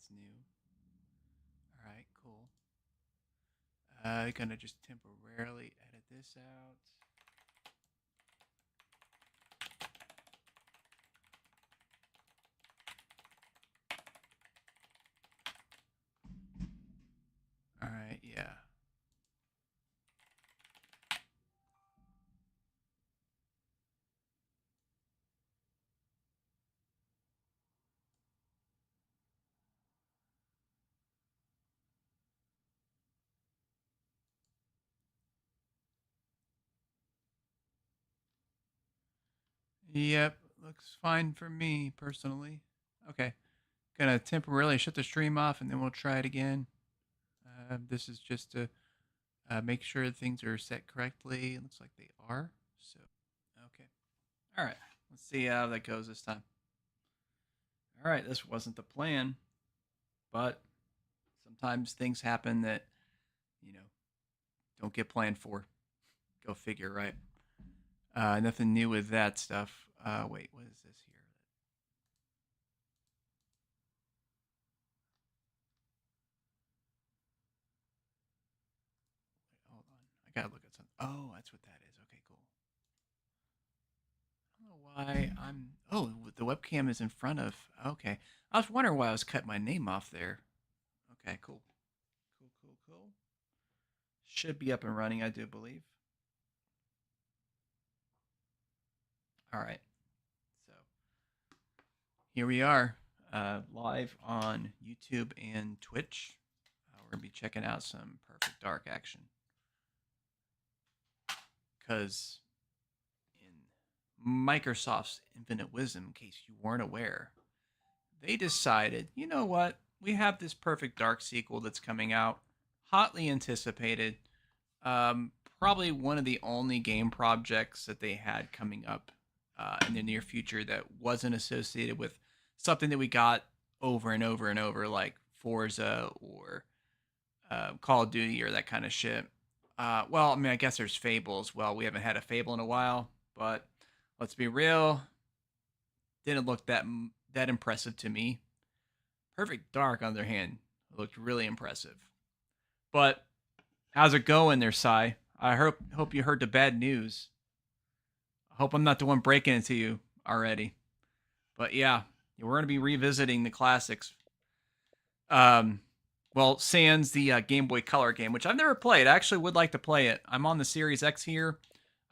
that's new. All right, cool. Gonna just temporarily edit this out. All right, yeah. Yep, looks fine for me personally. Okay, gonna temporarily shut the stream off and then we'll try it again. This is just to make sure things are set correctly. It looks like they are. So, okay. All right, let's see how that goes this time. All right, this wasn't the plan, but sometimes things happen that, you know, don't get planned for. Go figure, right? Nothing new with that stuff. Wait, what is this here? Wait, hold on. I gotta look at something. Oh, that's what that is. Okay, cool. I don't know why I'm. Oh, the webcam is in front of. Okay, I was wondering why I was cutting my name off there. Okay, cool. Cool, cool, cool. Should be up and running, I do believe. All right. So here we are, live on YouTube and Twitch. We're gonna be checking out some Perfect Dark action because in Microsoft's infinite wisdom, in case you weren't aware, they decided, you know what? We have this Perfect Dark sequel that's coming out, hotly anticipated. Probably one of the only game projects that they had coming up in the near future that wasn't associated with something that we got over and over and over, like Forza or Call of Duty or that kind of shit. Well, I mean, I guess there's Fable as well. We haven't had a Fable in a while, but let's be real, didn't look that impressive to me. Perfect Dark, on the other hand, looked really impressive. But how's it going there, Sai? I hope you heard the bad news. I hope I'm not the one breaking it to you already. But yeah, we're gonna be revisiting the classics. Um, well, sans the Game Boy Color game, which I've never played. I actually would like to play it. I'm on the Series X here.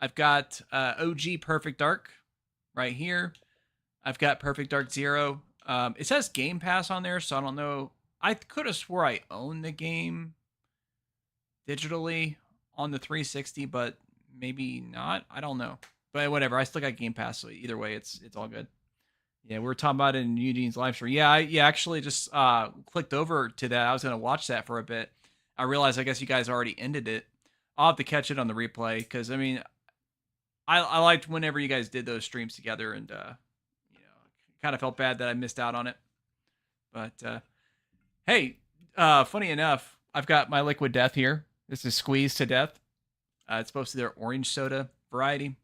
I've got OG Perfect Dark right here. I've got Perfect Dark Zero. It says Game Pass on there, so I don't know. I could have swore I owned the game digitally on the 360, but maybe not. I don't know. But whatever. I still got Game Pass, so either way, it's all good. Yeah, we were talking about it in Eugene's live stream. Yeah, I actually just clicked over to that. I was gonna watch that for a bit. I realized I guess you guys already ended it. I'll have to catch it on the replay because I mean, I liked whenever you guys did those streams together, and kind of felt bad that I missed out on it. But hey, funny enough, I've got my Liquid Death here. This is Squeezed to Death. It's supposed to be their orange soda variety.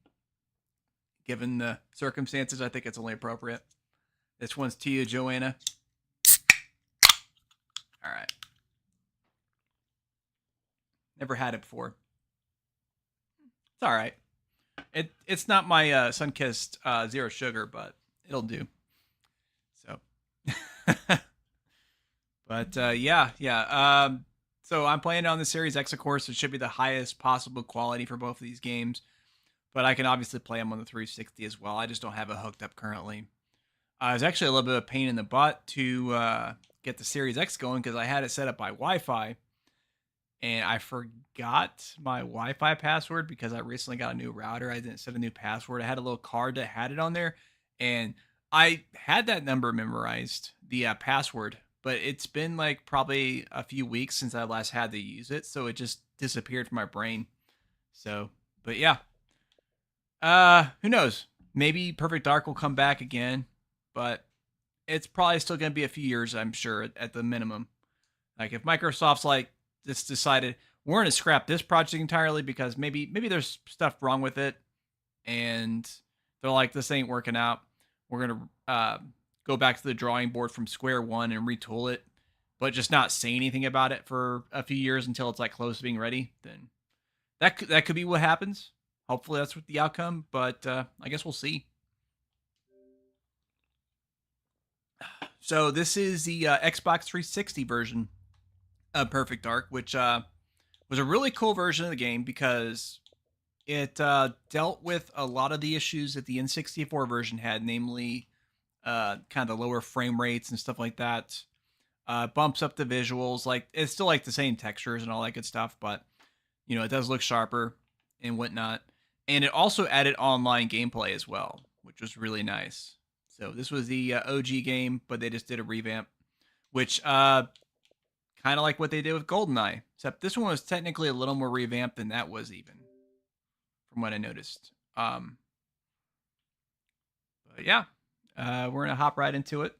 Given the circumstances, I think it's only appropriate. This one's to you, Joanna. All right. Never had it before. It's all right. It's not my Sunkissed Zero Sugar, but it'll do. So, but yeah. So I'm playing on the Series X, of course. It should be the highest possible quality for both of these games, but I can obviously play them on the 360 as well. I just don't have it hooked up currently. It's actually a little bit of a pain in the butt to get the Series X going because I had it set up by Wi-Fi, and I forgot my Wi-Fi password because I recently got a new router. I didn't set a new password. I had a little card that had it on there, and I had that number memorized, the password, but it's been like probably a few weeks since I last had to use it, so it just disappeared from my brain. So, but yeah. Who knows? Maybe Perfect Dark will come back again, but it's probably still going to be a few years, I'm sure, at the minimum. Like if Microsoft's like just decided we're going to scrap this project entirely because maybe there's stuff wrong with it, and they're like, this ain't working out. We're going to go back to the drawing board from square one and retool it. but just not say anything about it for a few years until it's like close to being ready, then that could be what happens. Hopefully that's what the outcome, but I guess we'll see. So this is the Xbox 360 version of Perfect Dark, which was a really cool version of the game because it dealt with a lot of the issues that the N64 version had, namely kind of the lower frame rates and stuff like that. Bumps up the visuals, like it's still like the same textures and all that good stuff, but it does look sharper and whatnot. And it also added online gameplay as well, which was really nice. So this was the OG game, but they just did a revamp, which kind of like what they did with GoldenEye, except this one was technically a little more revamped than that was, even from what I noticed. But yeah, we're gonna hop right into it.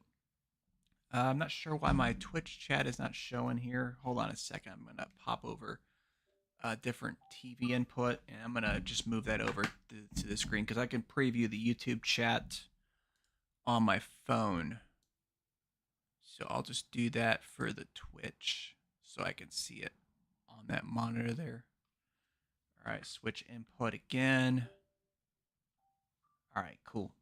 I'm not sure why my Twitch chat is not showing here. Hold on a second. I'm gonna pop over a different TV input, and I'm gonna just move that over to the screen because I can preview the YouTube chat on my phone. So I'll just do that for the Twitch so I can see it on that monitor there. All right, switch input again. All right, cool.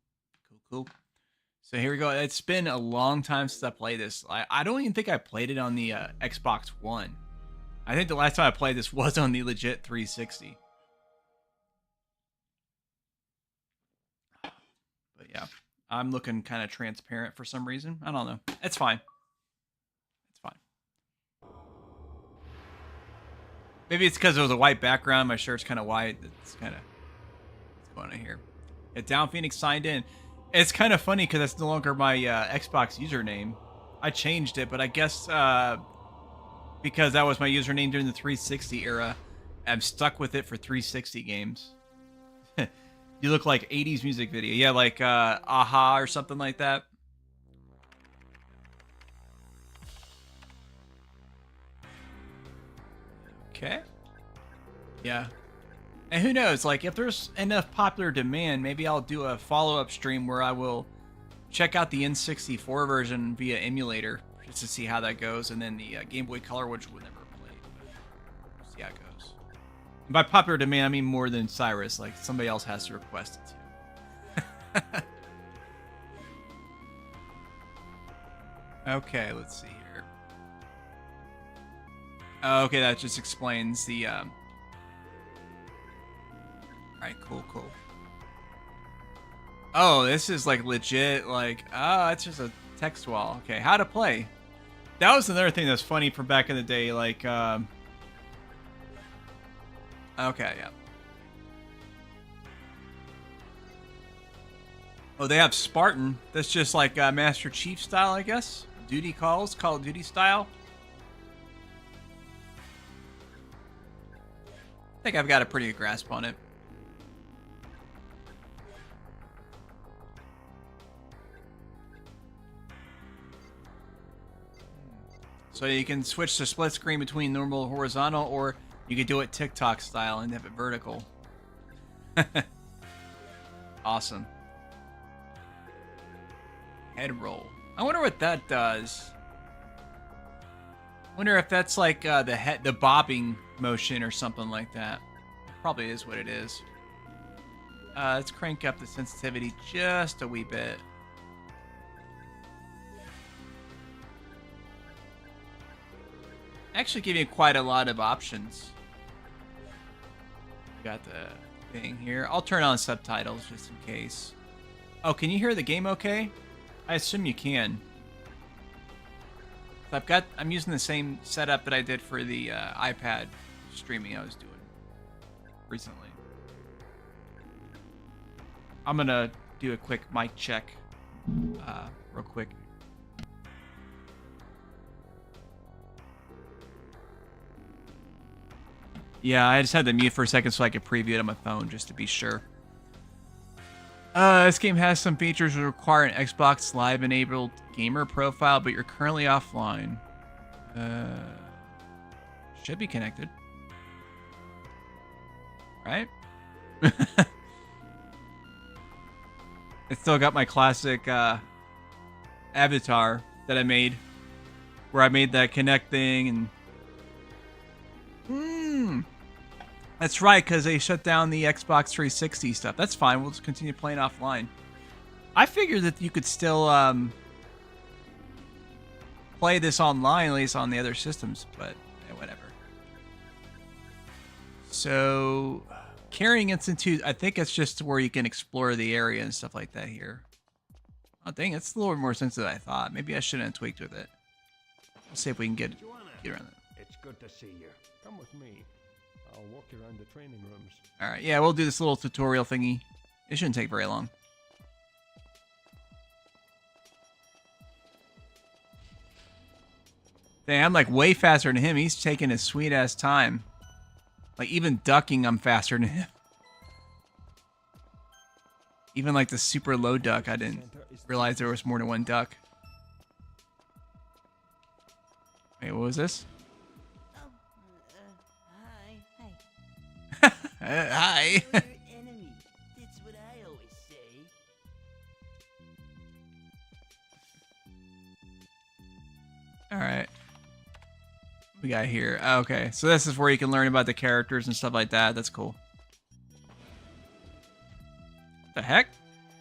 So here we go. It's been a long time since I played this. I don't even think I played it on the Xbox One. I think the last time I played this was on the legit 360. But yeah, I'm looking kind of transparent for some reason. I don't know. It's fine. Maybe it's because it was a white background. My shirt's kind of white. It's kind of what's going on here. Yeah, Downphoenix signed in. It's kind of funny because that's no longer my Xbox username. I changed it, but I guess because that was my username during the 360 era, I'm stuck with it for 360 games. You look like 80s music video. Yeah, like Aha or something like that. Okay. Yeah. And who knows, like if there's enough popular demand, maybe I'll do a follow-up stream where I will check out the N64 version via emulator just to see how that goes, and then the Game Boy Color, which we'll never play. We'll see how it goes. And by popular demand, I mean more than Cyrus. Like somebody else has to request it too. Okay, let's see here. Okay, that just explains the. All right, cool. Oh, this is like legit. Like, it's just a text wall. Okay, how to play. That was another thing that's funny from back in the day. Like, okay, yeah. Oh, they have Spartan. That's just like Master Chief style, I guess. Duty calls, Call of Duty style. I think I've got a pretty good grasp on it. So you can switch to split screen between normal horizontal, or you could do it TikTok style and have it vertical. Awesome. Head roll. I wonder what that does. Wonder if that's like the bobbing motion or something like that. Probably is what it is. Let's crank up the sensitivity just a wee bit. Actually giving quite a lot of options. Got the thing here. I'll turn on subtitles just in case. Oh, can you hear the game okay? I assume you can. I'm using the same setup that I did for the iPad streaming I was doing recently. I'm gonna do a quick mic check real quick. Yeah, I just had to mute for a second so I could preview it on my phone just to be sure. This game has some features that require an Xbox Live enabled gamer profile, but you're currently offline. Should be connected. Right? It's still got my classic avatar that I made where I made that connect thing and. That's right, because they shut down the Xbox 360 stuff. That's fine. We'll just continue playing offline. I figured that you could still play this online, at least on the other systems, but yeah, whatever. So, carrying Institute, I think it's just where you can explore the area and stuff like that here. Oh, dang, it's a little more sensitive than I thought. Maybe I shouldn't have tweaked with it. Let's see if we can get around it. It's good to see you. Come with me. I'll walk you around the training rooms. All right, yeah, we'll do this little tutorial thingy. It shouldn't take very long. Dang, I'm like way faster than him. He's taking his sweet ass time. Like even ducking, I'm faster than him. Even like the super low duck, I didn't realize there was more than one duck. Wait, what was this? Hi. Enemy. That's what I always say. All right. We got here. Okay, so this is where you can learn about the characters and stuff like that. That's cool. The heck?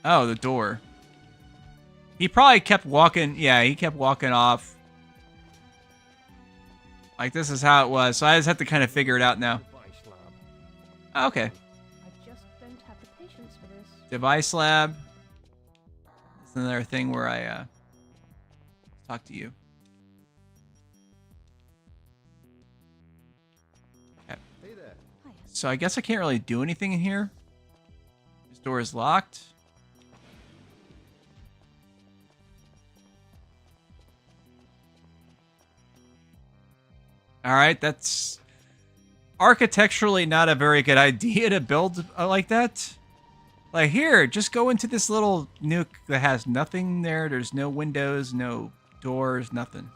Oh, the door. He probably kept walking. Yeah, he kept walking off. Like this is how it was. So I just have to kind of figure it out now. Oh, okay. I just don't have the patience for this. Device lab. It's another thing where I talk to you. Okay. Hey there. Hi. So I guess I can't really do anything in here. This door is locked. All right, that's architecturally not a very good idea to build like that. Like here, just go into this little nuke that has nothing there. There's no windows, no doors, nothing.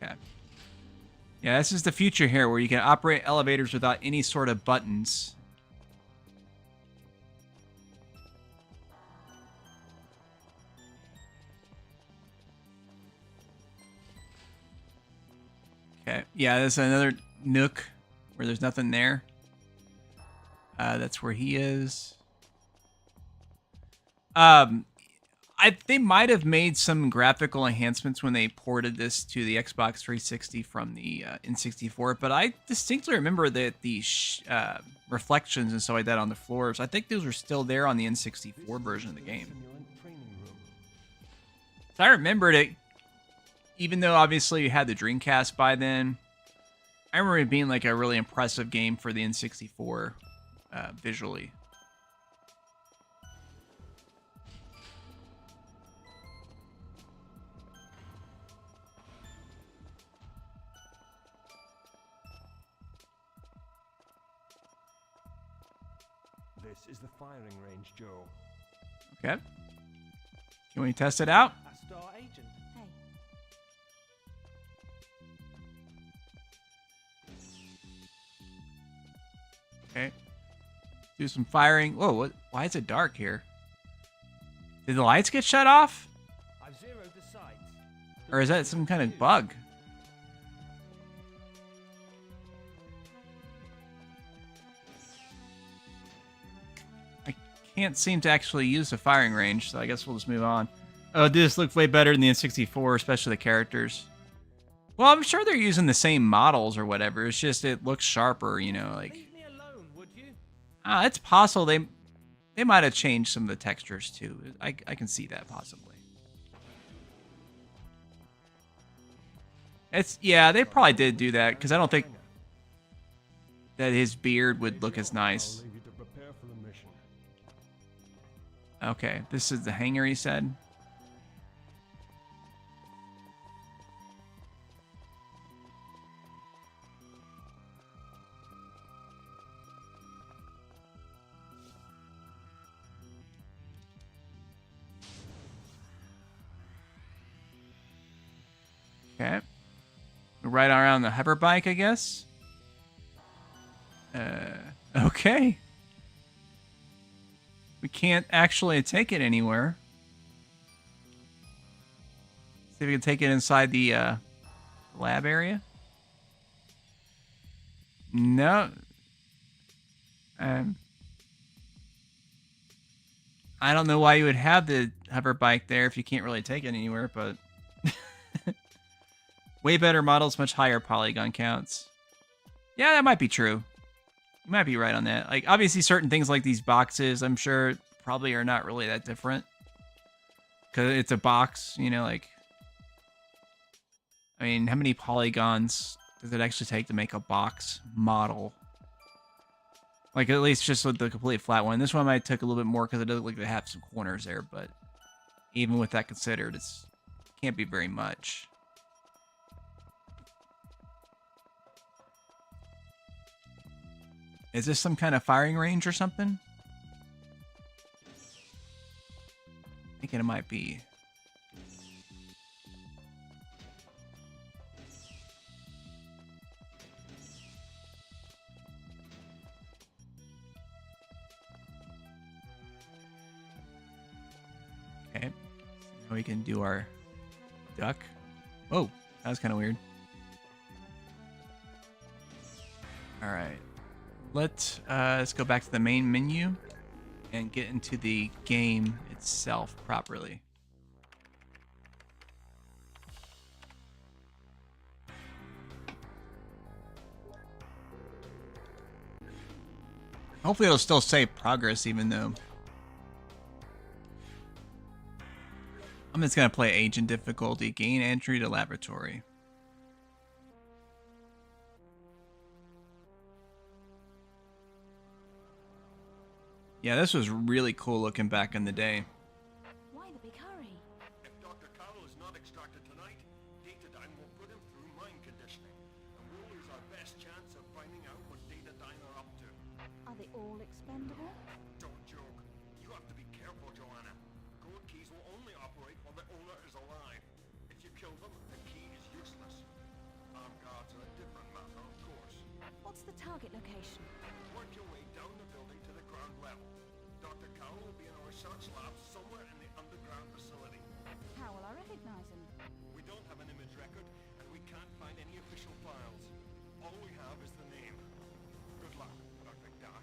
Okay. Yeah, this is the future here where you can operate elevators without any sort of buttons. Okay, yeah, there's another nook where there's nothing there. That's where he is. They might have made some graphical enhancements when they ported this to the Xbox 360 from the N64, but I distinctly remember that the reflections and stuff like that on the floors, I think those were still there on the N64 version of the game. So I remembered it. Even though obviously you had the Dreamcast by then, I remember it being like a really impressive game for the N64 visually. This is the firing range, Joe. Okay. Can we test it out? Star agent. Hey. Okay. Do some firing. Whoa, what? Why is it dark here? Did the lights get shut off? I've zeroed the sights. Or is that some kind of bug? I can't seem to actually use the firing range, so I guess we'll just move on. Oh, this looks way better than the N64, especially the characters. Well, I'm sure they're using the same models or whatever. It's just it looks sharper, you know, like. Leave me alone, would you? It's possible they might have changed some of the textures too. I can see that possibly. Yeah, they probably did do that because I don't think that his beard would look as nice. I'll leave you to prepare for the mission. Okay, this is the hangar, he said. Okay. Right around the hover bike, I guess. Okay. We can't actually take it anywhere. See if we can take it inside the lab area. No. I don't know why you would have the hover bike there if you can't really take it anywhere, but way better models, much higher polygon counts. Yeah, that might be true. You might be right on that. Like, obviously, certain things like these boxes, I'm sure, probably are not really that different. Because it's a box, you know, like... I mean, how many polygons does it actually take to make a box model? Like, at least just with the complete flat one. This one might take a little bit more because it does look like they have some corners there, but even with that considered, it's can't be very much. Is this some kind of firing range or something? Thinking it might be. Okay. Now we can do our duck. Whoa, that was kind of weird. All right. Let's go back to the main menu and get into the game itself properly. Hopefully it'll still say progress even though I'm just gonna play agent difficulty, gain entry to laboratory. Yeah, this was really cool looking back in the day. Why the big hurry? If Dr. Carroll is not extracted tonight, Datadyne will put him through mind conditioning, and we'll lose our best chance of finding out what Datadyne are up to. Are they all expendable? Don't joke. You have to be careful, Joanna. Code keys will only operate while the owner is alive. If you kill them, the key is useless. Armed guards are a different matter, of course. What's the target location? Work your way down the building to the ground level. Dr. Carroll will be in a research lab somewhere in the underground facility. How will I recognize him? We don't have an image record, and we can't find any official files. All we have is the name. Good luck, Dr. Dark.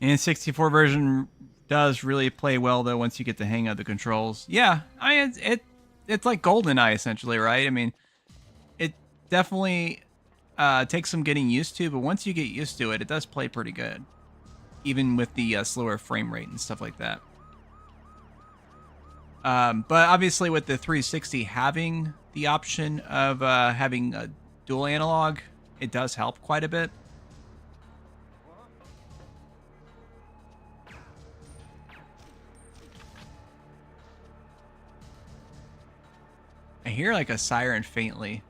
And 64 version does really play well though once you get the hang of the controls. Yeah, I mean it's like GoldenEye essentially, right? I mean, it definitely takes some getting used to, but once you get used to it, it does play pretty good, even with the slower frame rate and stuff like that. But obviously, with the 360 having the option of having a dual analog, it does help quite a bit. I hear like a siren faintly.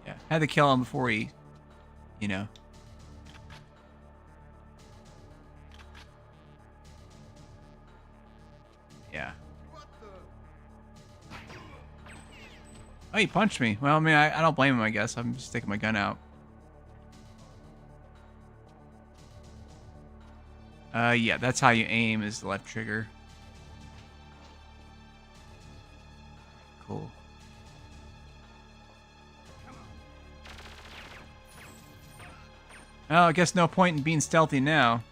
Yeah, had to kill him before he, you know. Yeah. Oh, he punched me. Well, I mean, I don't blame him, I guess. I'm just sticking my gun out. Yeah, that's how you aim, is the left trigger. Cool. Well, I guess no point in being stealthy now.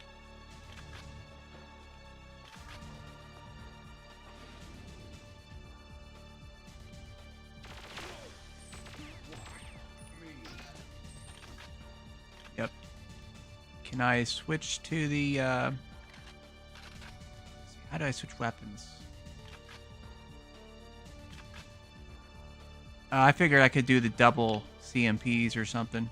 Yep. Can I switch to the, let's see, how do I switch weapons? I figured I could do the double CMPs or something.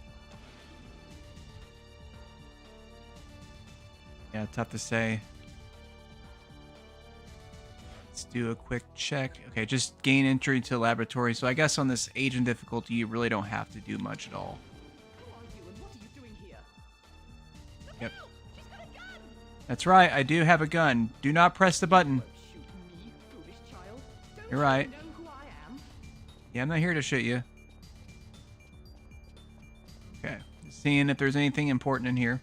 Yeah, tough to say. Let's do a quick check. Okay, just gain entry to laboratory. So I guess on this agent difficulty, you really don't have to do much at all. Who are you and what are you doing here? Yep. She's got a gun! That's right, I do have a gun. Do not press the button. Shoot me, foolish child. Don't You're right. you know who I am? Yeah, I'm not here to shoot you. Okay, Seeing if there's anything important in here.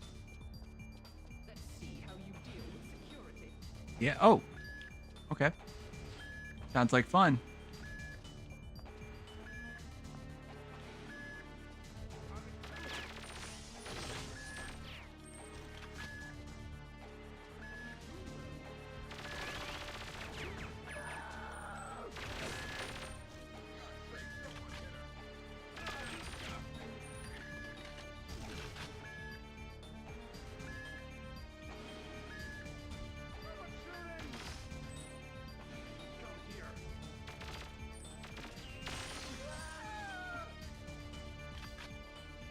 Let's see how you deal with security. Yeah. Oh. Okay. Sounds like fun.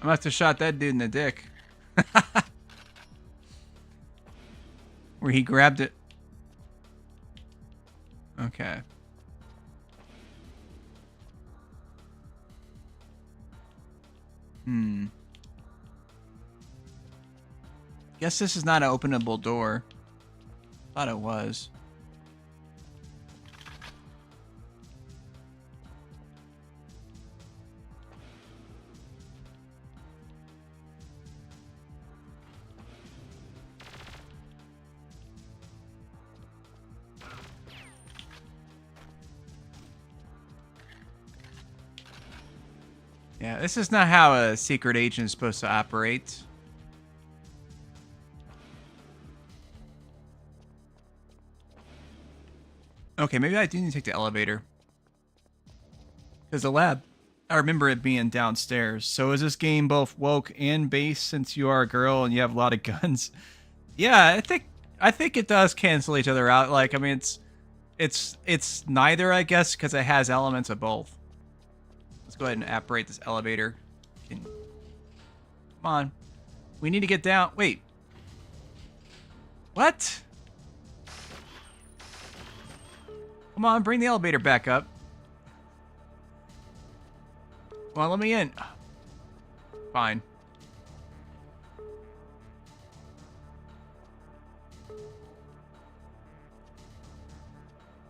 I must have shot that dude in the dick. Where he grabbed it. Okay. Guess this is not an openable door. Thought it was. Yeah, this is not how a secret agent is supposed to operate. Okay, maybe I do need to take the elevator. Because the lab, I remember it being downstairs. So is this game both woke and base since you are a girl and you have a lot of guns? Yeah, I think it does cancel each other out. Like, I mean, it's neither, I guess, because it has elements of both. Let's go ahead and operate this elevator. Come on. We need to get down. Wait. What? Come on, bring the elevator back up. Come on, let me in. Fine.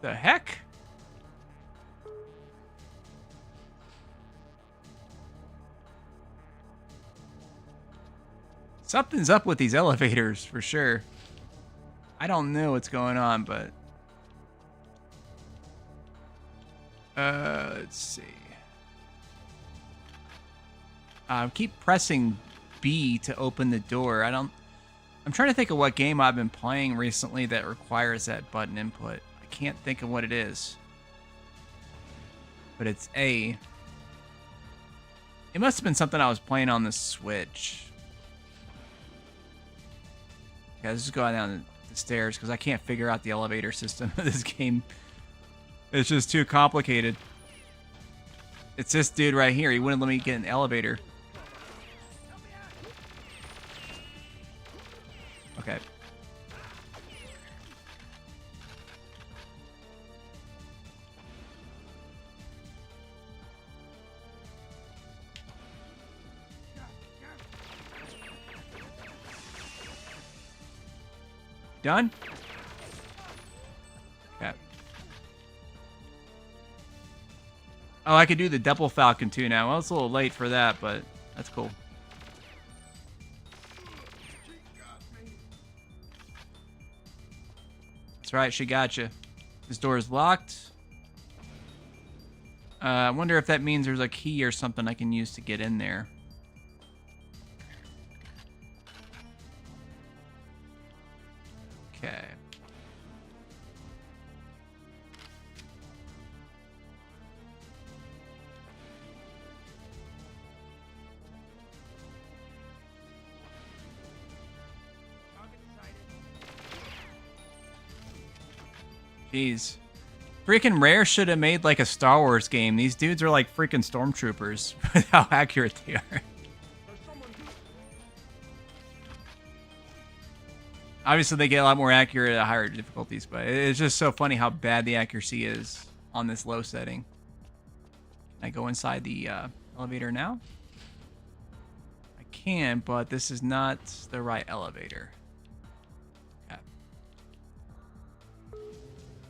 The heck? Something's up with these elevators, for sure. I don't know what's going on, but... let's see. Keep pressing B to open the door. I'm trying to think of what game I've been playing recently that requires that button input. I can't think of what it is. But it's A. It must have been something I was playing on the Switch. Okay, let's just go down the stairs because I can't figure out the elevator system of this game. It's just too complicated. It's this dude right here. He wouldn't let me get an elevator. Okay. Done? Okay. Oh, I could do the double falcon too now. Well, it's a little late for that, but that's cool. That's right, she got you. This door is locked. I wonder if that means there's a key or something I can use to get in there. Okay. Jeez. Freaking Rare should have made like a Star Wars game. These dudes are like freaking stormtroopers with how accurate they are. Obviously, they get a lot more accurate at higher difficulties, but it's just so funny how bad the accuracy is on this low setting. Can I go inside the elevator now? I can, but this is not the right elevator. Okay.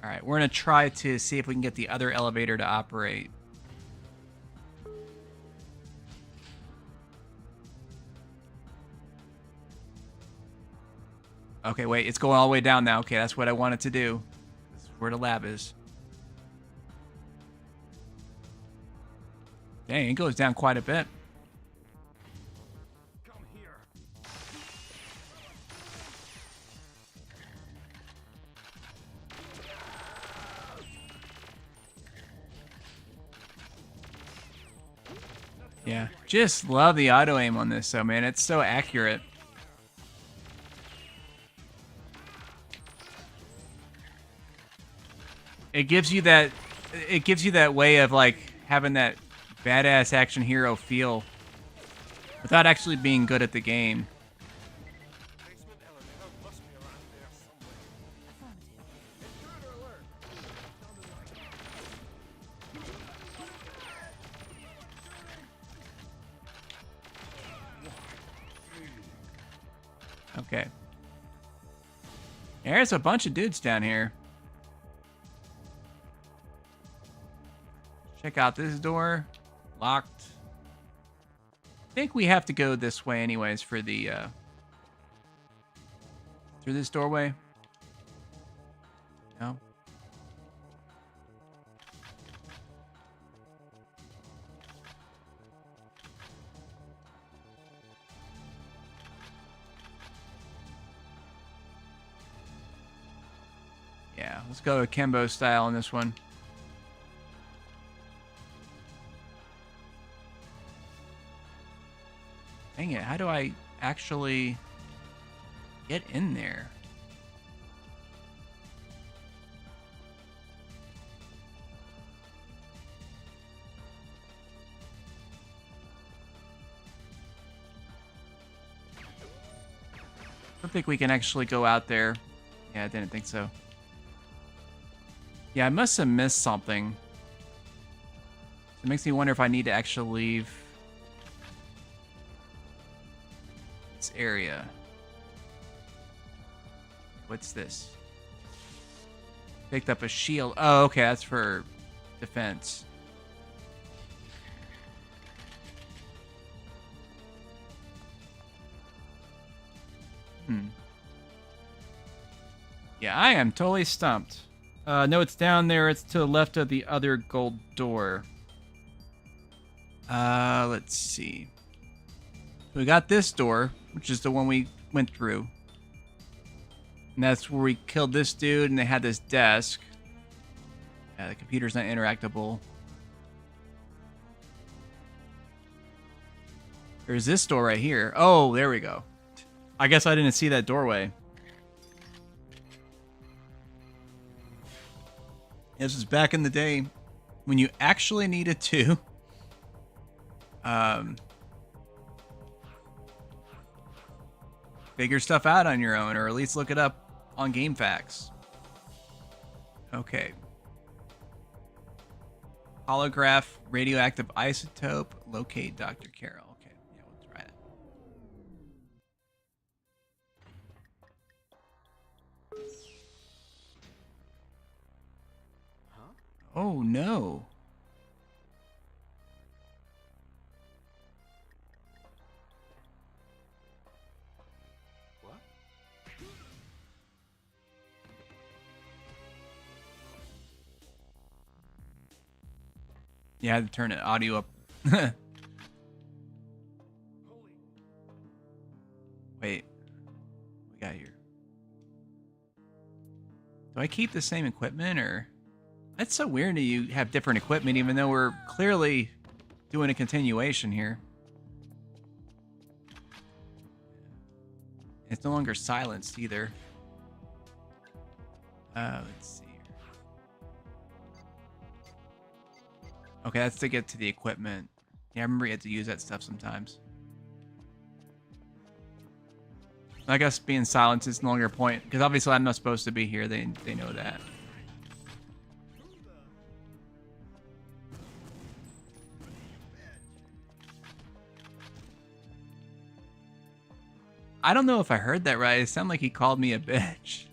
All right, we're going to try to see if we can get the other elevator to operate. Okay, wait, it's going all the way down now. Okay, that's what I wanted to do. This is where the lab is. Dang, it goes down quite a bit. Come here. Yeah, just love the auto aim on this, though, man. It's so accurate. It gives you that way of like having that badass action hero feel without actually being good at the game. Basement elevator must be around there somewhere. Affirmative. Intruder alert. Okay. There's a bunch of dudes down here. Check out this door. Locked. I think we have to go this way anyways for the, through this doorway. No? Yeah, let's go akimbo style on this one. Dang it, how do I actually get in there? I don't think we can actually go out there. Yeah, I didn't think so. Yeah, I must have missed something. It makes me wonder if I need to actually leave this area. What's this? Picked up a shield. Oh, okay, that's for defense. Yeah, I am totally stumped. No, it's down there. It's to the left of the other gold door. Let's see. We got this door, which is the one we went through. And that's where we killed this dude, and they had this desk. Yeah, the computer's not interactable. There's this door right here. Oh, there we go. I guess I didn't see that doorway. This was back in the day when you actually needed to figure stuff out on your own, or at least look it up on GameFAQs. Okay. Holograph, radioactive isotope, locate Dr. Carroll. Okay, yeah, we'll try it. Oh no. What? Yeah, I had to turn the audio up. Holy. Wait. What we got here? Do I keep the same equipment, or? That's so weird that you have different equipment even though we're clearly doing a continuation here. It's no longer silenced either. Let's see here. Okay, that's to get to the equipment. Yeah, I remember you had to use that stuff sometimes. I guess being silenced is no longer a point, because obviously I'm not supposed to be here. They know that. I don't know if I heard that right. It sounded like he called me a bitch.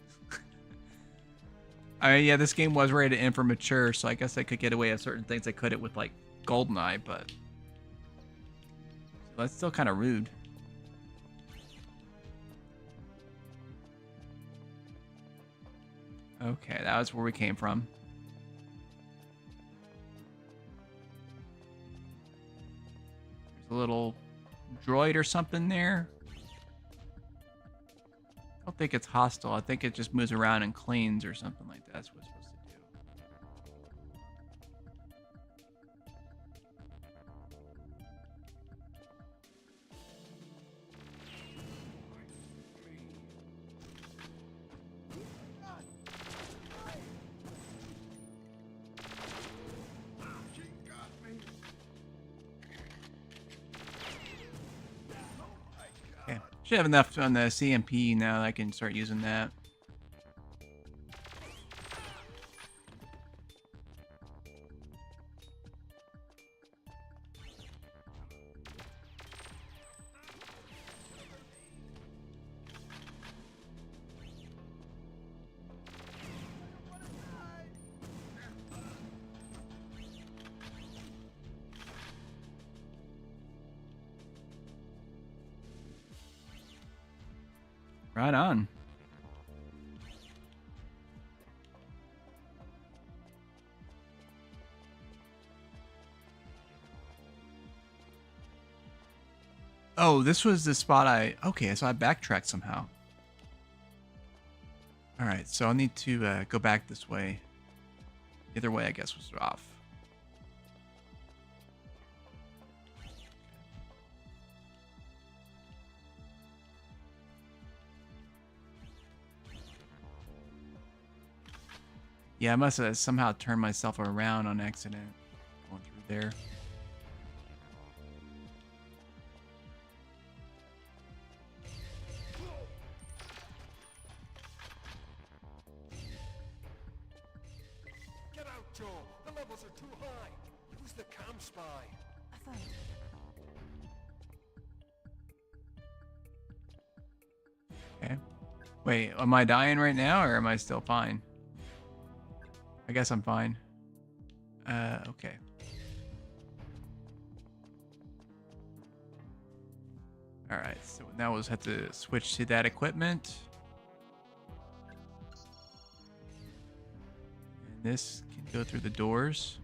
I mean, yeah, this game was rated M for mature, so I guess I could get away with certain things I couldn't with, like, GoldenEye, but that's still kind of rude. Okay, that was where we came from. There's a little droid or something there. I don't think it's hostile. I think it just moves around and cleans or something like that. That's what it's supposed to do. She got me. Okay. Should have enough on the CMP now that I can start using that. Right on. Oh, this was the spot okay, so I backtracked somehow. Alright, so I'll need to go back this way. Either way, I guess, was off. Yeah, I must have somehow turned myself around on accident going through there. Get out, Joe. The levels are too high. Who's the cam spy? I found it. Okay. Wait, am I dying right now or am I still fine? I guess I'm fine. Okay. Alright, so now we'll just have to switch to that equipment. And this can go through the doors.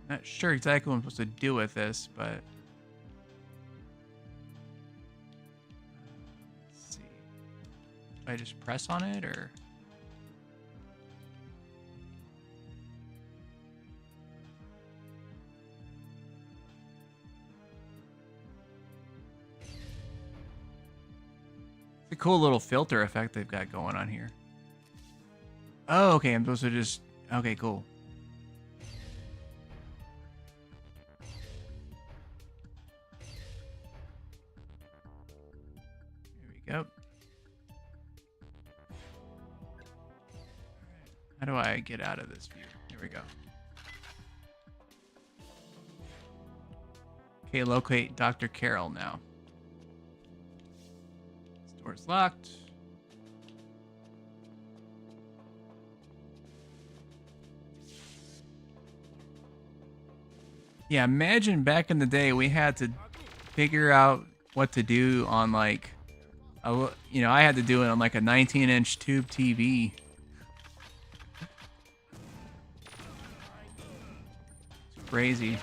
Not sure exactly what I'm supposed to do with this, but... Let's see. Do I just press on it, or... It's a cool little filter effect they've got going on here. Oh, okay, I'm supposed to just... Okay, cool. Yep. How do I get out of this view? Here we go. Okay, locate Dr. Carroll now. This door's locked. Yeah, imagine back in the day we had to figure out what to do on like I had to do it on like a 19-inch tube TV. It's crazy.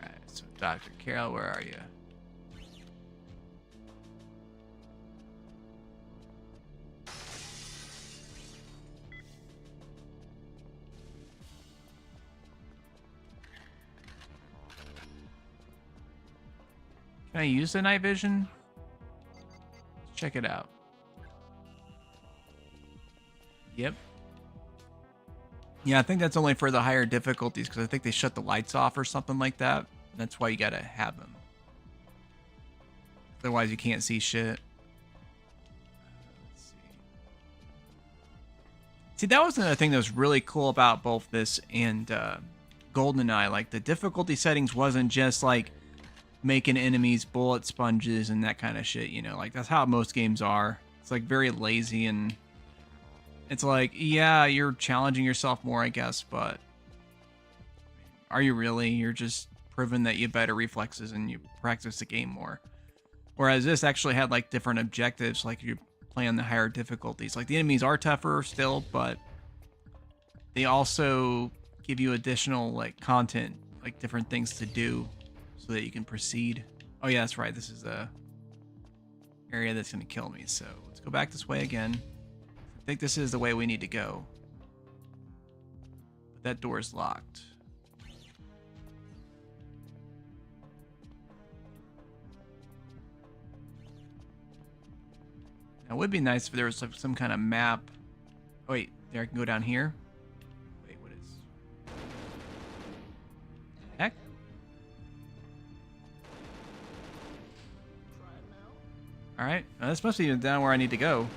Alright, so Dr. Carroll, where are you? Can I use the night vision? Let's check it out. Yep. Yeah, I think that's only for the higher difficulties because I think they shut the lights off or something like that. That's why you gotta have them. Otherwise, you can't see shit. Let's see. See, that was another thing that was really cool about both this and GoldenEye. Like, the difficulty settings wasn't just like making enemies bullet sponges and that kind of shit, you know, like that's how most games are. It's like very lazy, and it's like, yeah, you're challenging yourself more, I guess, but are you really? You're just proving that you have better reflexes and you practice the game more. Whereas this actually had like different objectives, like you play on the higher difficulties. Like the enemies are tougher still, but they also give you additional like content, like different things to do so that you can proceed. Oh yeah, that's right. This is a area that's going to kill me. So let's go back this way again. I think this is the way we need to go. But that door is locked. Now, it would be nice if there was like some kind of map. Oh, wait, there I can go down here. Wait, what is... Heck? Alright, this must be down where I need to go.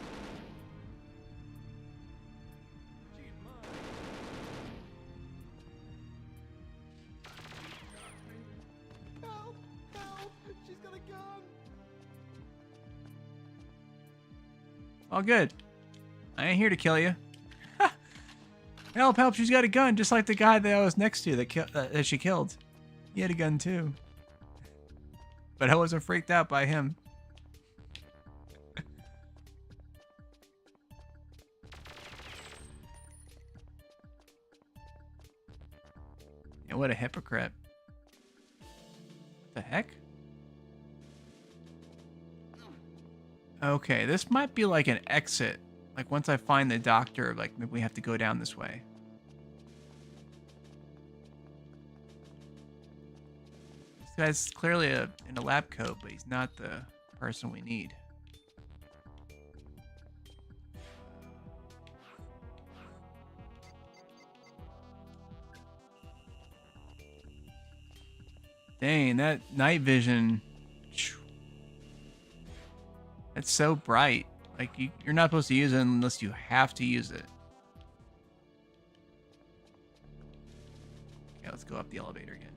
Help! Help! She's got a gun! All good. I ain't here to kill you. Help, help, she's got a gun, just like the guy that I was next to that she killed. He had a gun too. But I wasn't freaked out by him. Yeah, what a hypocrite. What the heck? Okay, this might be like an exit. Like once I find the doctor, like maybe we have to go down this way. This guy's clearly in a lab coat, but he's not the person we need. Dang, that night vision. It's so bright. Like, you're not supposed to use it unless you have to use it. Okay, let's go up the elevator again.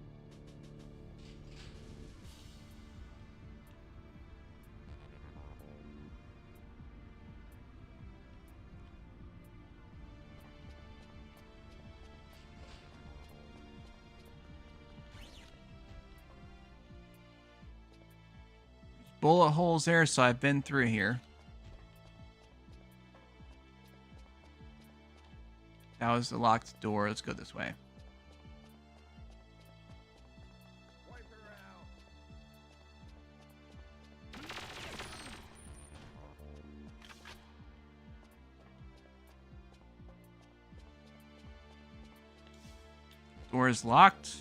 Bullet holes there, so I've been through here. That was the locked door. Let's go this way. Wipe her out! Door is locked.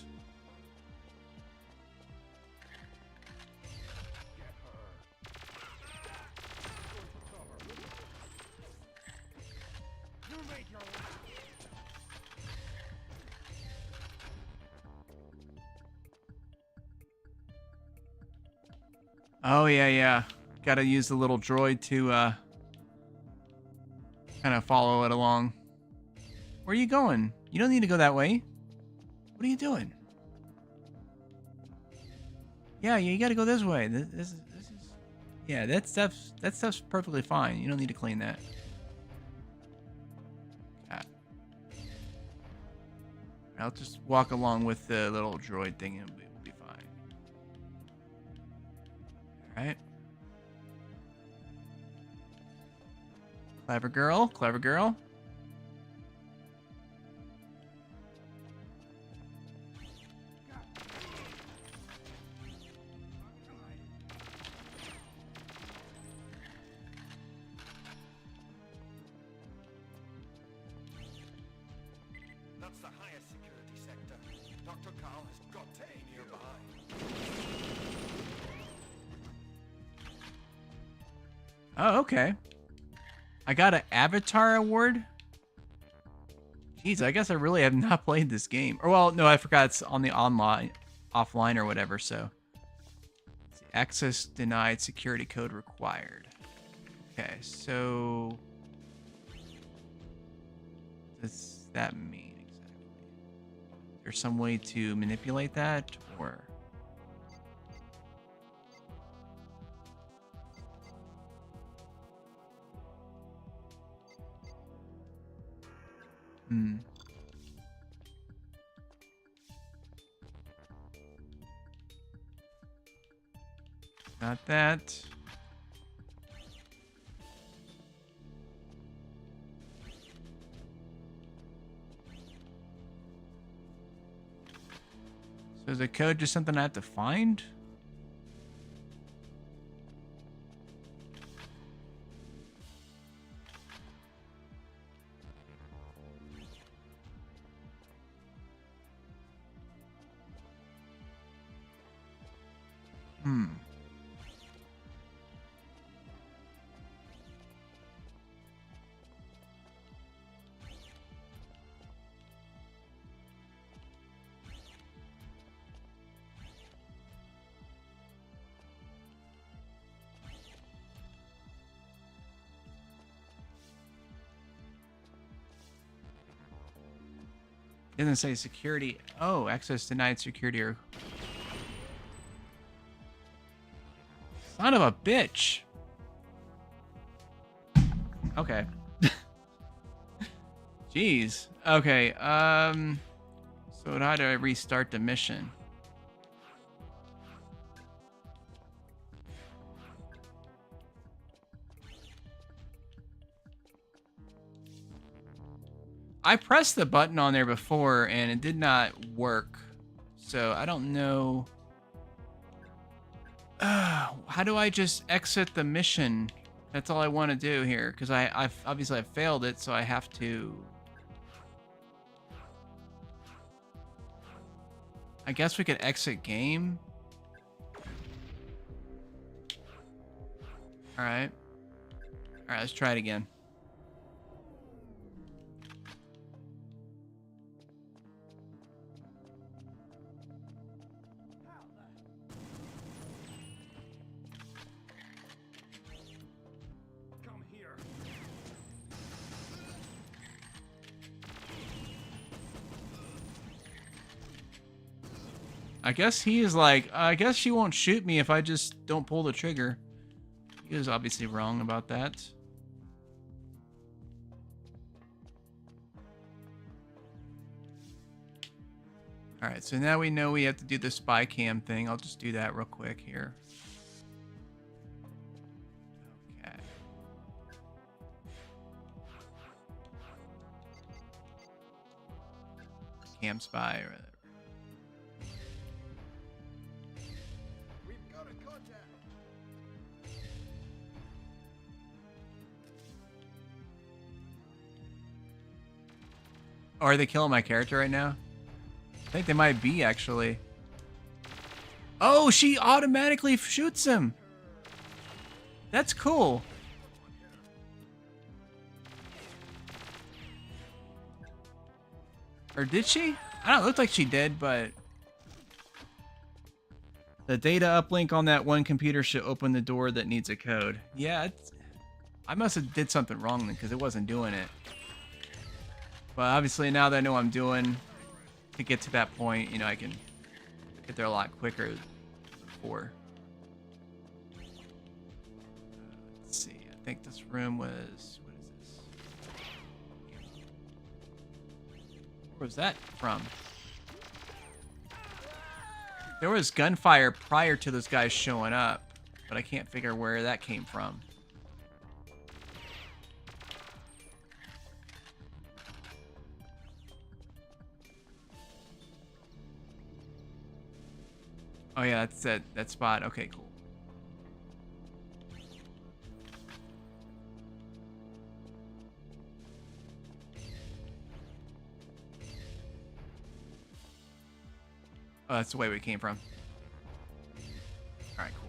Oh, yeah. Gotta use the little droid to, kind of follow it along. Where are you going? You don't need to go that way. What are you doing? Yeah, you gotta go this way. This is... Yeah, that stuff's perfectly fine. You don't need to clean that. Okay. I'll just walk along with the little droid thing and we'll be fine. Alright. Clever girl, clever girl. That's the highest security sector. Dr. Carl has got to be nearby. Oh, okay. I got an Avatar award? Jeez, I guess I really have not played this game. Or, well, no, I forgot it's on the offline or whatever, so. Let's see. Access denied, security code required. Okay, so... what does that mean exactly? There's some way to manipulate that, or... Not that. So is the code just something I have to find? Hmm. It doesn't say security. Oh, access denied security or... Son of a bitch. Okay. Jeez. Okay, so how do I restart the mission? I pressed the button on there before and it did not work. So I don't know. How do I just exit the mission? That's all I want to do here, because I've obviously failed it, so I have to. I guess we could exit game. All right. All right, let's try it again. Come here. I guess he is like, I guess she won't shoot me if I just don't pull the trigger. He was obviously wrong about that. All right, so now we know we have to do the spy cam thing. I'll just do that real quick here. Okay. Cam spy or whatever. We've got a contact. Oh, are they killing my character right now? I think they might be, actually. Oh, she automatically shoots him. That's cool. Or did she? I don't look like she did, but... The data uplink on that one computer should open the door that needs a code. Yeah, I must have did something wrong then, because it wasn't doing it. But obviously, now that I know what I'm doing, to get to that point, you know, I can get there a lot quicker than before. Let's see. I think this room was... What is this? Where was that from? There was gunfire prior to those guys showing up, but I can't figure where that came from. Oh yeah, that's that spot. Okay, cool. Oh, that's the way we came from. All right, cool.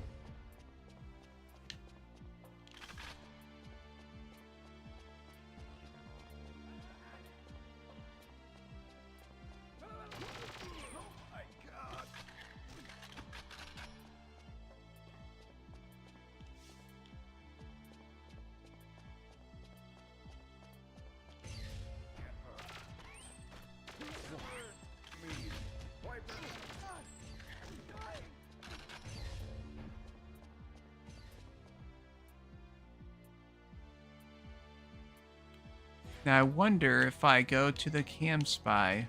Now I wonder if I go to the cam spy.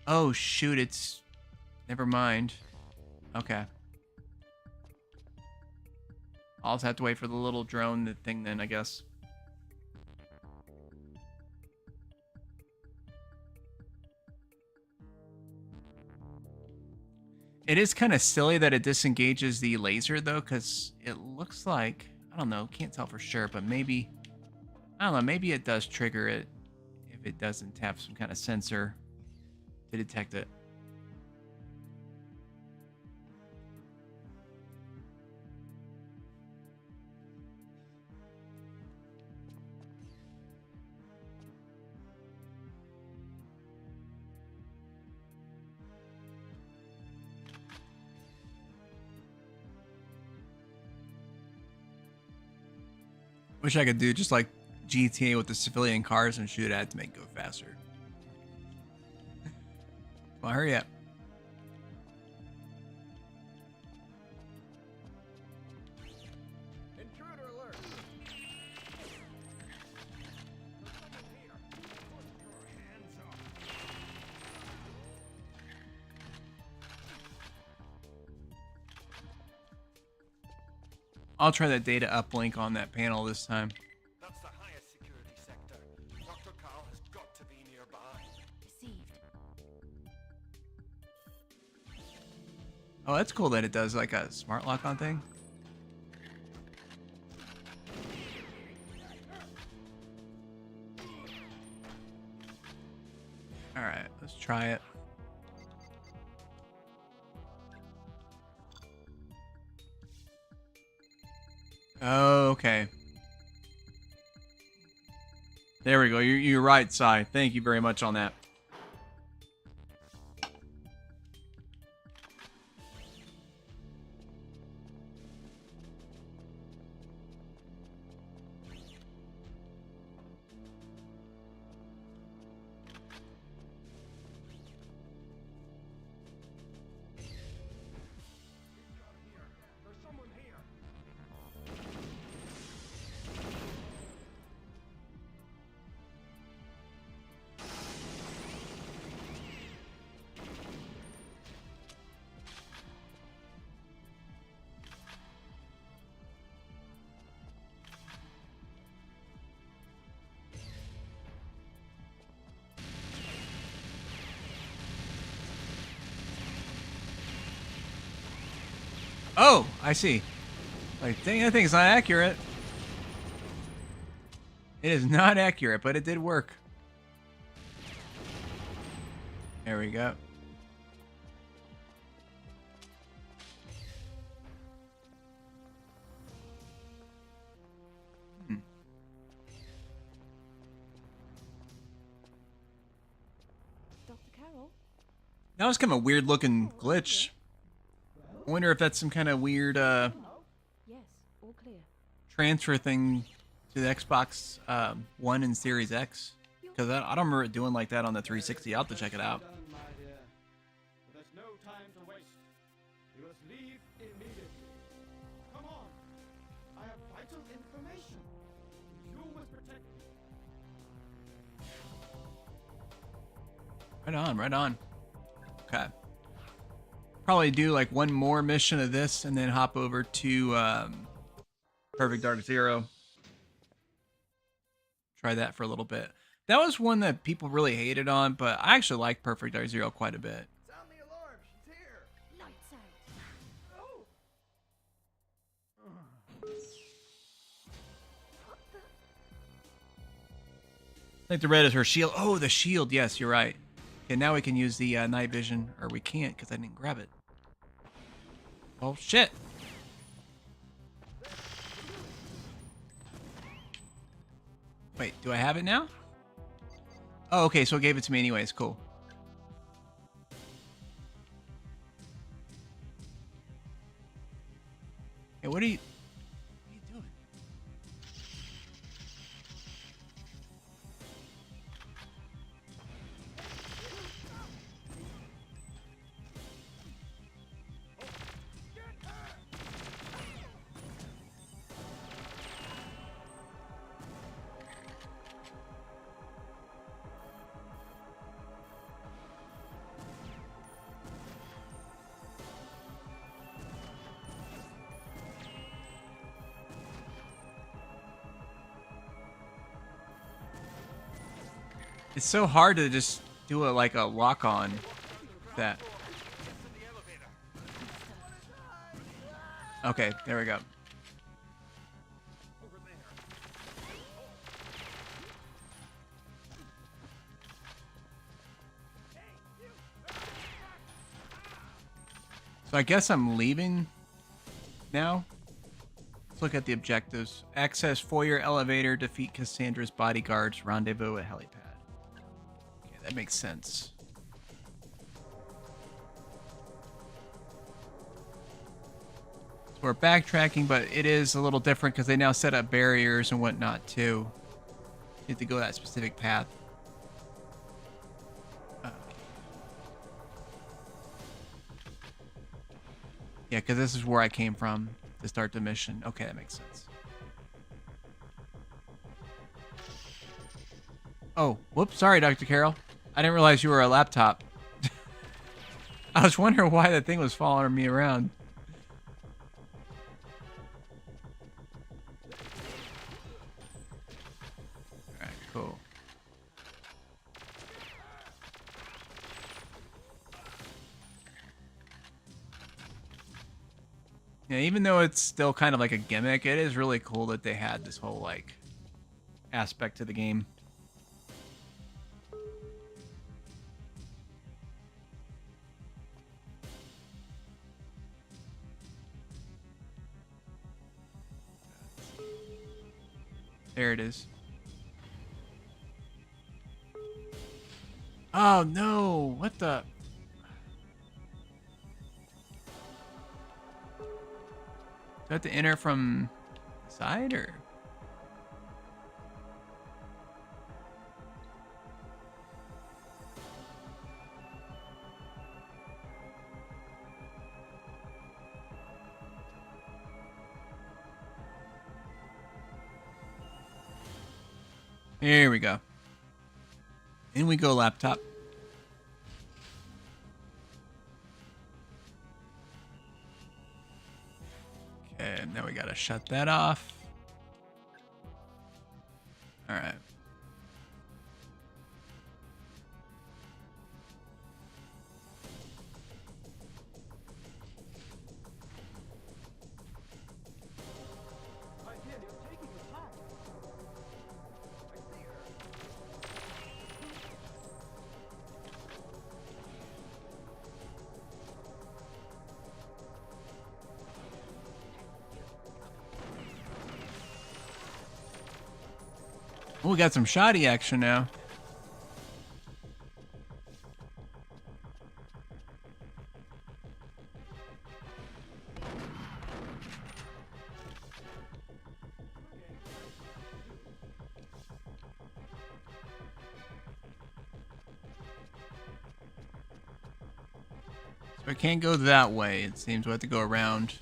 Oh shoot, it's... Never mind. Okay. I'll just have to wait for the little drone thing then, I guess. It is kind of silly that it disengages the laser, though, because it looks like... I don't know, can't tell for sure, but maybe... I don't know, maybe it does trigger it if it doesn't have some kind of sensor to detect it. Wish I could do just like GTA with the civilian cars and shoot at it to make it go faster. Well, hurry up. Intruder alert! There's someone here. Put your hands up. I'll try that data uplink on that panel this time. That's the highest security sector. Dr. Carl has got to be nearby. Deceived. Oh, that's cool that it does like a smart lock on thing. All right, let's try it. Okay. There we go. You're right, Sai. Thank you very much on that. There's someone here. Oh, I see. Like, dang, that thing's not accurate. It is not accurate, but it did work. There we go. Dr. Carroll? That was kind of a weird looking glitch. I wonder if that's some kind of weird Yes, all clear. transfer thing to the Xbox One and Series X. Because I don't remember it doing like that on the 360. I'll have to check it out. Done, my dear. But there's no time to waste. You must leave immediately. Come on. I have vital information. You must protect me. Right on, right on. Okay. Probably do like one more mission of this and then hop over to Perfect Dark Zero. Try that for a little bit. That was one that people really hated on, but I actually like Perfect Dark Zero quite a bit. Sound the alarm. She's here. Lights out. Oh. What the? I think the red is her shield. Oh, the shield. Yes, you're right. Okay, now we can use the night vision, or we can't because I didn't grab it. Oh, shit. Wait, do I have it now? Oh, okay, so it gave it to me anyways. Cool. Hey, what are you doing? It's so hard to just do it like a lock on that. Okay, there we go. So I guess I'm leaving now. Let's look at the objectives. Access foyer elevator, defeat Cassandra's bodyguards, rendezvous at helipad. Okay, that makes sense. So we're backtracking, but it is a little different because they now set up barriers and whatnot too. You have to go that specific path. Yeah, because this is where I came from to start the mission. Okay, that makes sense. Oh, whoops. Sorry, Dr. Carroll. I didn't realize you were a laptop. I was wondering why that thing was following me around. Alright, cool. Yeah, even though it's still kind of like a gimmick, it is really cool that they had this whole, like, aspect to the game. There it is. Oh, no! What the... Do I have to enter from the side, or? Here we go. In we go, laptop. Okay, now we gotta shut that off. Alright. Oh, we got some shoddy action now. So I can't go that way. It seems we have to go around.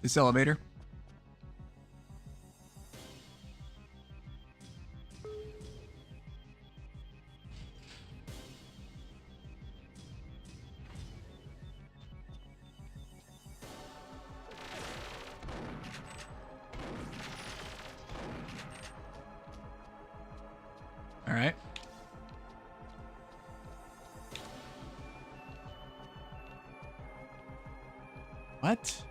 This elevator. All right. What?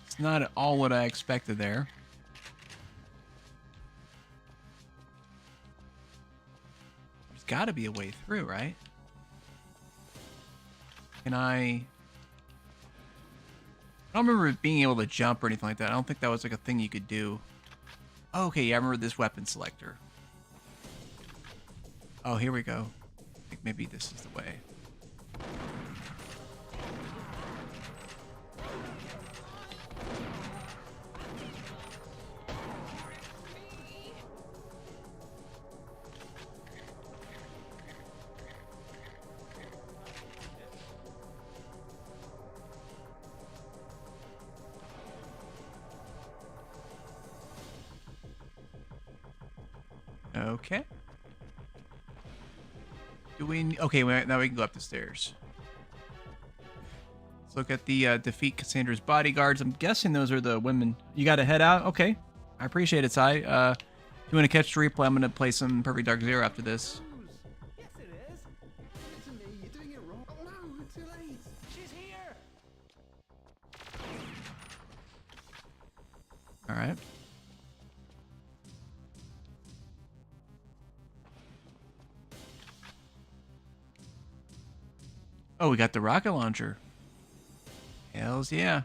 It's not at all what I expected there. There's got to be a way through, right? Can I don't remember being able to jump or anything like that. I don't think that was like a thing you could do. Oh, okay, yeah, I remember this weapon selector. Oh, here we go. I think maybe this is the way. Okay. Do we... Okay, now we can go up the stairs. Let's look at the defeat Cassandra's bodyguards. I'm guessing those are the women. You got to head out? Okay. I appreciate it, Sai. If you want to catch the replay, I'm going to play some Perfect Dark Zero after this. Yes, it is. Listen to me. You're doing it wrong. Oh no, too late. She's here. All right. Oh, we got the rocket launcher. Hells yeah.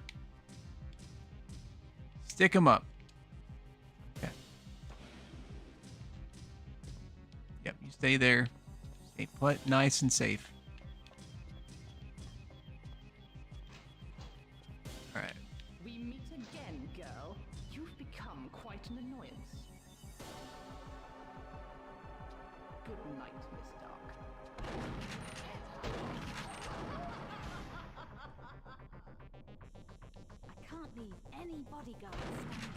Stick him up. Okay. Yep, you stay there. Stay put, nice and safe. All right. We meet again, girl. You've become quite an annoyance. Good night, Miss Dark. I can't leave any bodyguards standing.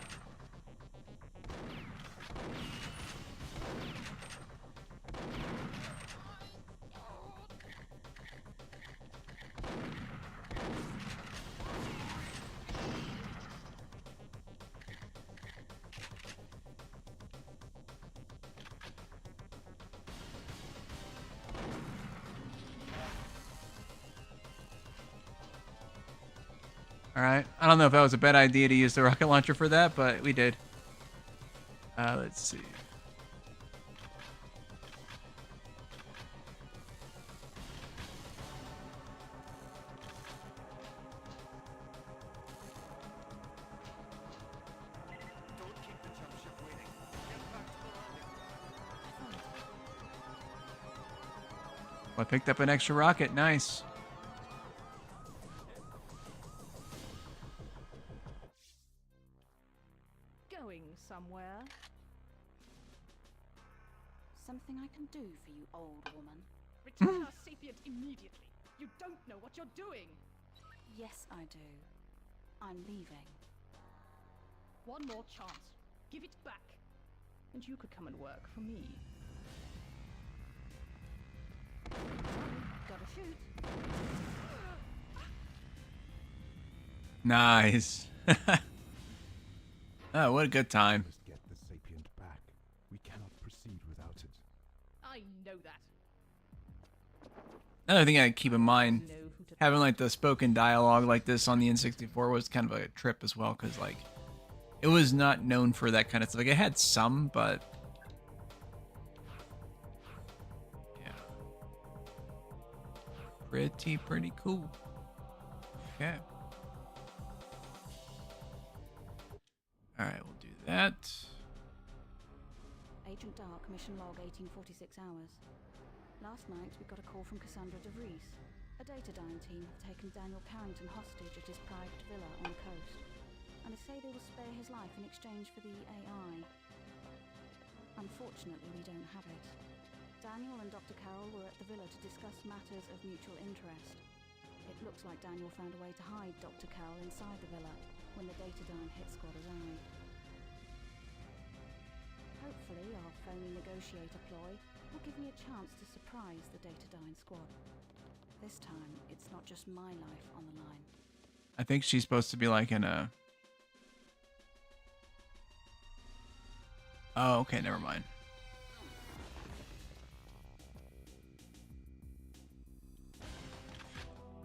All right. I don't know if that was a bad idea to use the rocket launcher for that, but we did. Let's see. Don't keep the jump ship waiting. Get back to the landing. I picked up an extra rocket. Nice. Going somewhere? Something I can do for you, old woman? Return our sapient immediately. You don't know what you're doing. Yes, I do. I'm leaving. One more chance. Give it back. And you could come and work for me. Gotta shoot. Nice. Oh, what a good time. Must get the sapient back. We cannot proceed without it. I know that. Another thing I keep in mind, Know who to having like the spoken dialogue like this on the N64 was kind of a trip as well, because like it was not known for that kind of stuff. Like it had some, but yeah, pretty cool. Okay. All right, we'll do that. Agent Dark, mission log 1846 hours. Last night, we got a call from Cassandra DeVries. A Datadyne team have taken Daniel Carrington hostage at his private villa on the coast, and they say they will spare his life in exchange for the AI. Unfortunately, we don't have it. Daniel and Dr. Carroll were at the villa to discuss matters of mutual interest. It looks like Daniel found a way to hide Dr. Carroll inside the villa when the Datadyne hit squad arrived. Hopefully, our phony negotiator ploy will give me a chance to surprise the Datadyne squad. This time, it's not just my life on the line. I think she's supposed to be like in a... Oh, okay, never mind.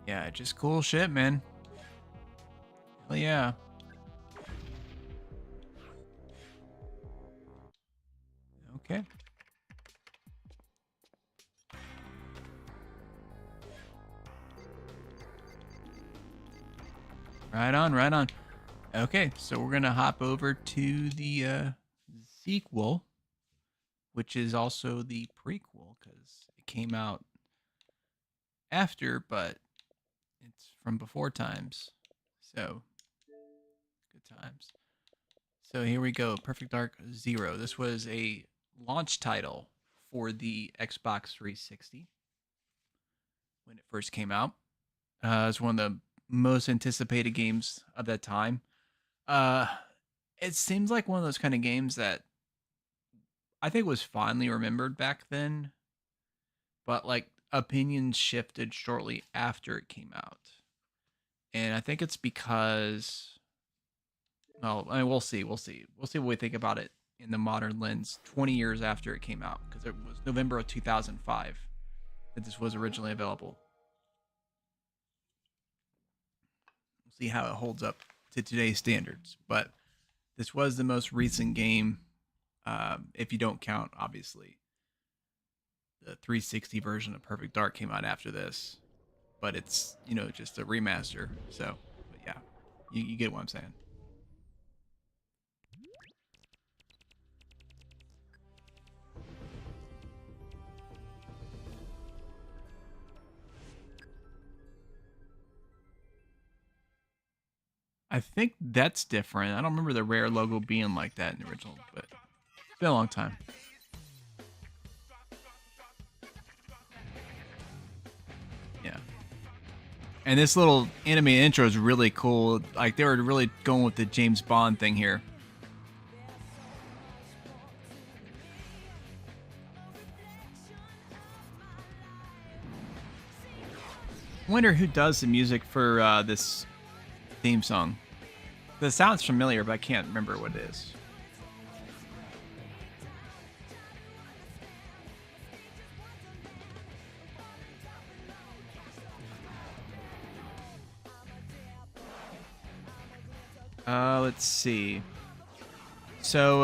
Yeah, just cool shit, man. Hell yeah. Okay. Right on, right on. Okay, so we're gonna hop over to the sequel, which is also the prequel because it came out after, but it's from before times. So good times. So here we go, Perfect Dark Zero. This was a launch title for the Xbox 360 when it first came out. It's one of the most anticipated games of that time. It seems like one of those kind of games that I think was fondly remembered back then, but like opinions shifted shortly after it came out. And I think it's because, well, I mean, we'll see. We'll see. We'll see what we think about it in the modern lens 20 years after it came out, because it was November of 2005 that this was originally available. We'll see how it holds up to today's standards. But this was the most recent game, if you don't count, obviously. The 360 version of Perfect Dark came out after this, but it's, you know, just a remaster. So, but yeah, you get what I'm saying. I think that's different. I don't remember the Rare logo being like that in the original, but it's been a long time. Yeah. And this little anime intro is really cool. Like, they were really going with the James Bond thing here. I wonder who does the music for this theme song. It sounds familiar, but I can't remember what it is. Let's see. So,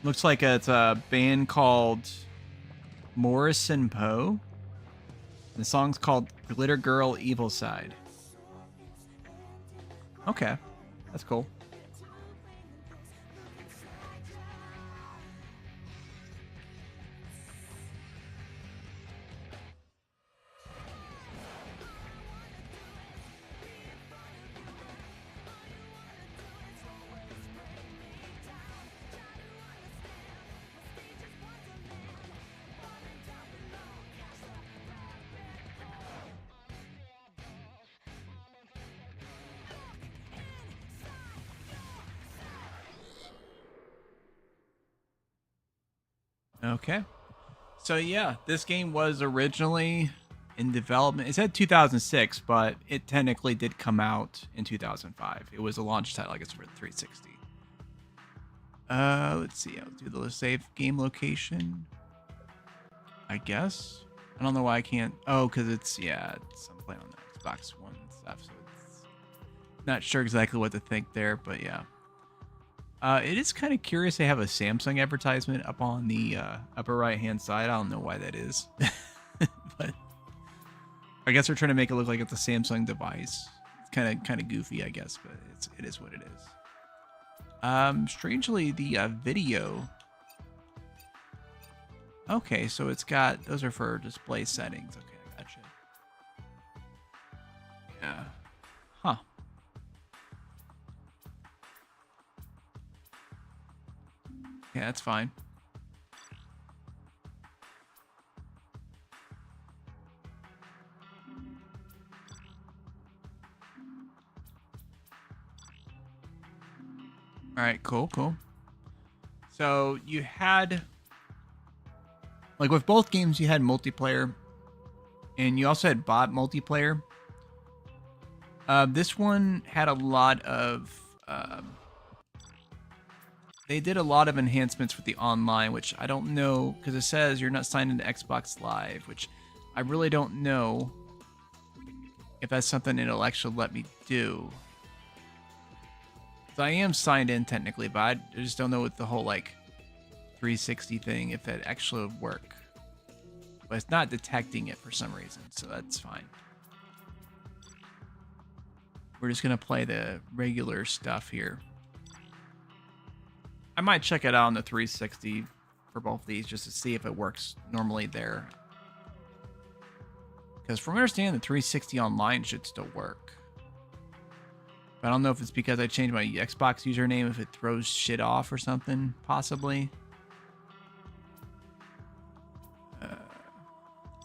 looks like it's a band called Morrison Poe. The song's called Glitter Girl Evil Side. Okay, that's cool. Okay. So yeah, this game was originally in development. It said 2006, but it technically did come out in 2005. It was a launch title, I guess, for 360. Let's see. I'll do the save game location. I guess. I don't know why I can't. Oh, because it's I'm playing on the Xbox One and stuff, so it's not sure exactly what to think there, but yeah. It is kind of curious they have a Samsung advertisement up on the upper right-hand side. I don't know why that is. But I guess they're trying to make it look like it's a Samsung device. It's kind of goofy, I guess, but it is what it is. Strangely, the video... Okay, so it's got... Those are for display settings. Okay, I gotcha. Yeah. Huh. Yeah, that's fine. All right, cool. So you had, like with both games, you had multiplayer, and you also had bot multiplayer. This one had a lot of... They did a lot of enhancements with the online, which I don't know, because it says you're not signed into Xbox Live, which I really don't know if that's something it'll actually let me do. So I am signed in technically, but I just don't know with the whole like 360 thing if that actually would work. But it's not detecting it for some reason, so that's fine. We're just gonna play the regular stuff here. I might check it out on the 360 for both of these just to see if it works normally there. Because from what I understand, the 360 online should still work. But I don't know if it's because I changed my Xbox username, if it throws shit off or something, possibly.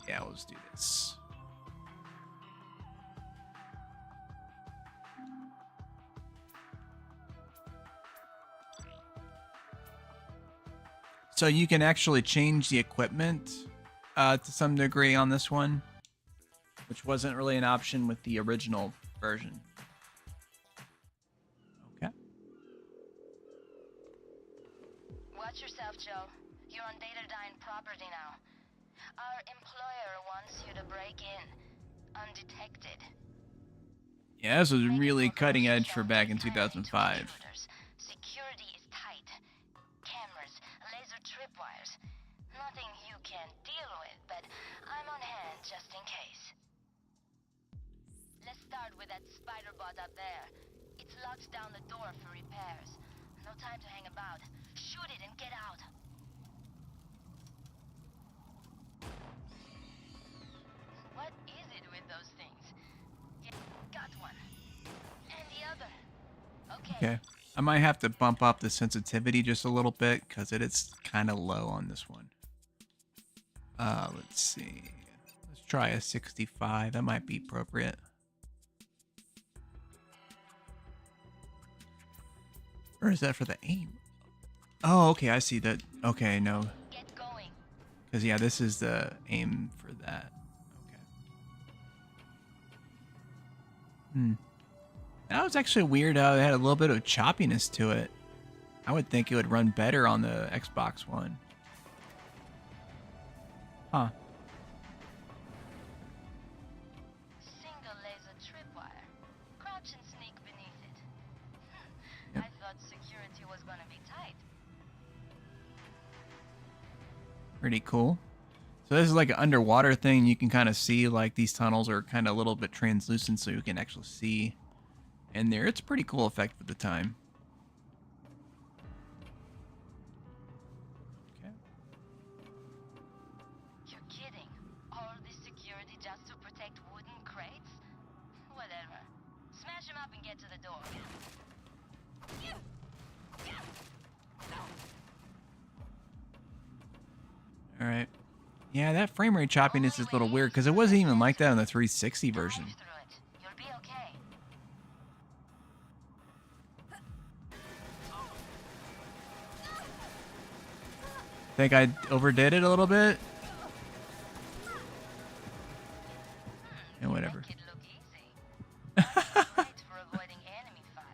Yeah, let's do this. So you can actually change the equipment to some degree on this one, which wasn't really an option with the original version. Okay. Watch yourself, Joe. You're on Datadyne property now. Our employer wants you to break in, undetected. Yeah, this was really cutting edge for back in 2005. Security is tight. Cameras, laser tripwires. Nothing you can't deal with, but I'm on hand just in case. Let's start with that spider bot up there. It's locked down the door for repairs. No time to hang about. Shoot it and get out. What is it with those things? Yeah, got one. And the other. Okay. I might have to bump up the sensitivity just a little bit because it is kind of low on this one. Let's see. Let's try a 65. That might be appropriate. Or is that for the aim? Oh, okay. I see that. Okay, no. Get going. Because, yeah, this is the aim for that. Okay. That was actually weird how it had a little bit of choppiness to it. I would think it would run better on the Xbox One. Huh. Single laser tripwire. Crouch and sneak beneath it. Yep. I thought security was gonna be tight. Pretty cool. So this is like an underwater thing. You can kind of see like these tunnels are kind of a little bit translucent so you can actually see in there. It's a pretty cool effect for the time. Okay. You're kidding. All this security just to protect wooden crates? Whatever. Smash him up and get to the door. All right. Yeah, that frame rate choppiness is a little weird because it wasn't even like that on the 360 version. Dive through it. You'll be okay. Think I overdid it a little bit? Yeah, whatever. Make it look easy. Right for avoiding enemy fire.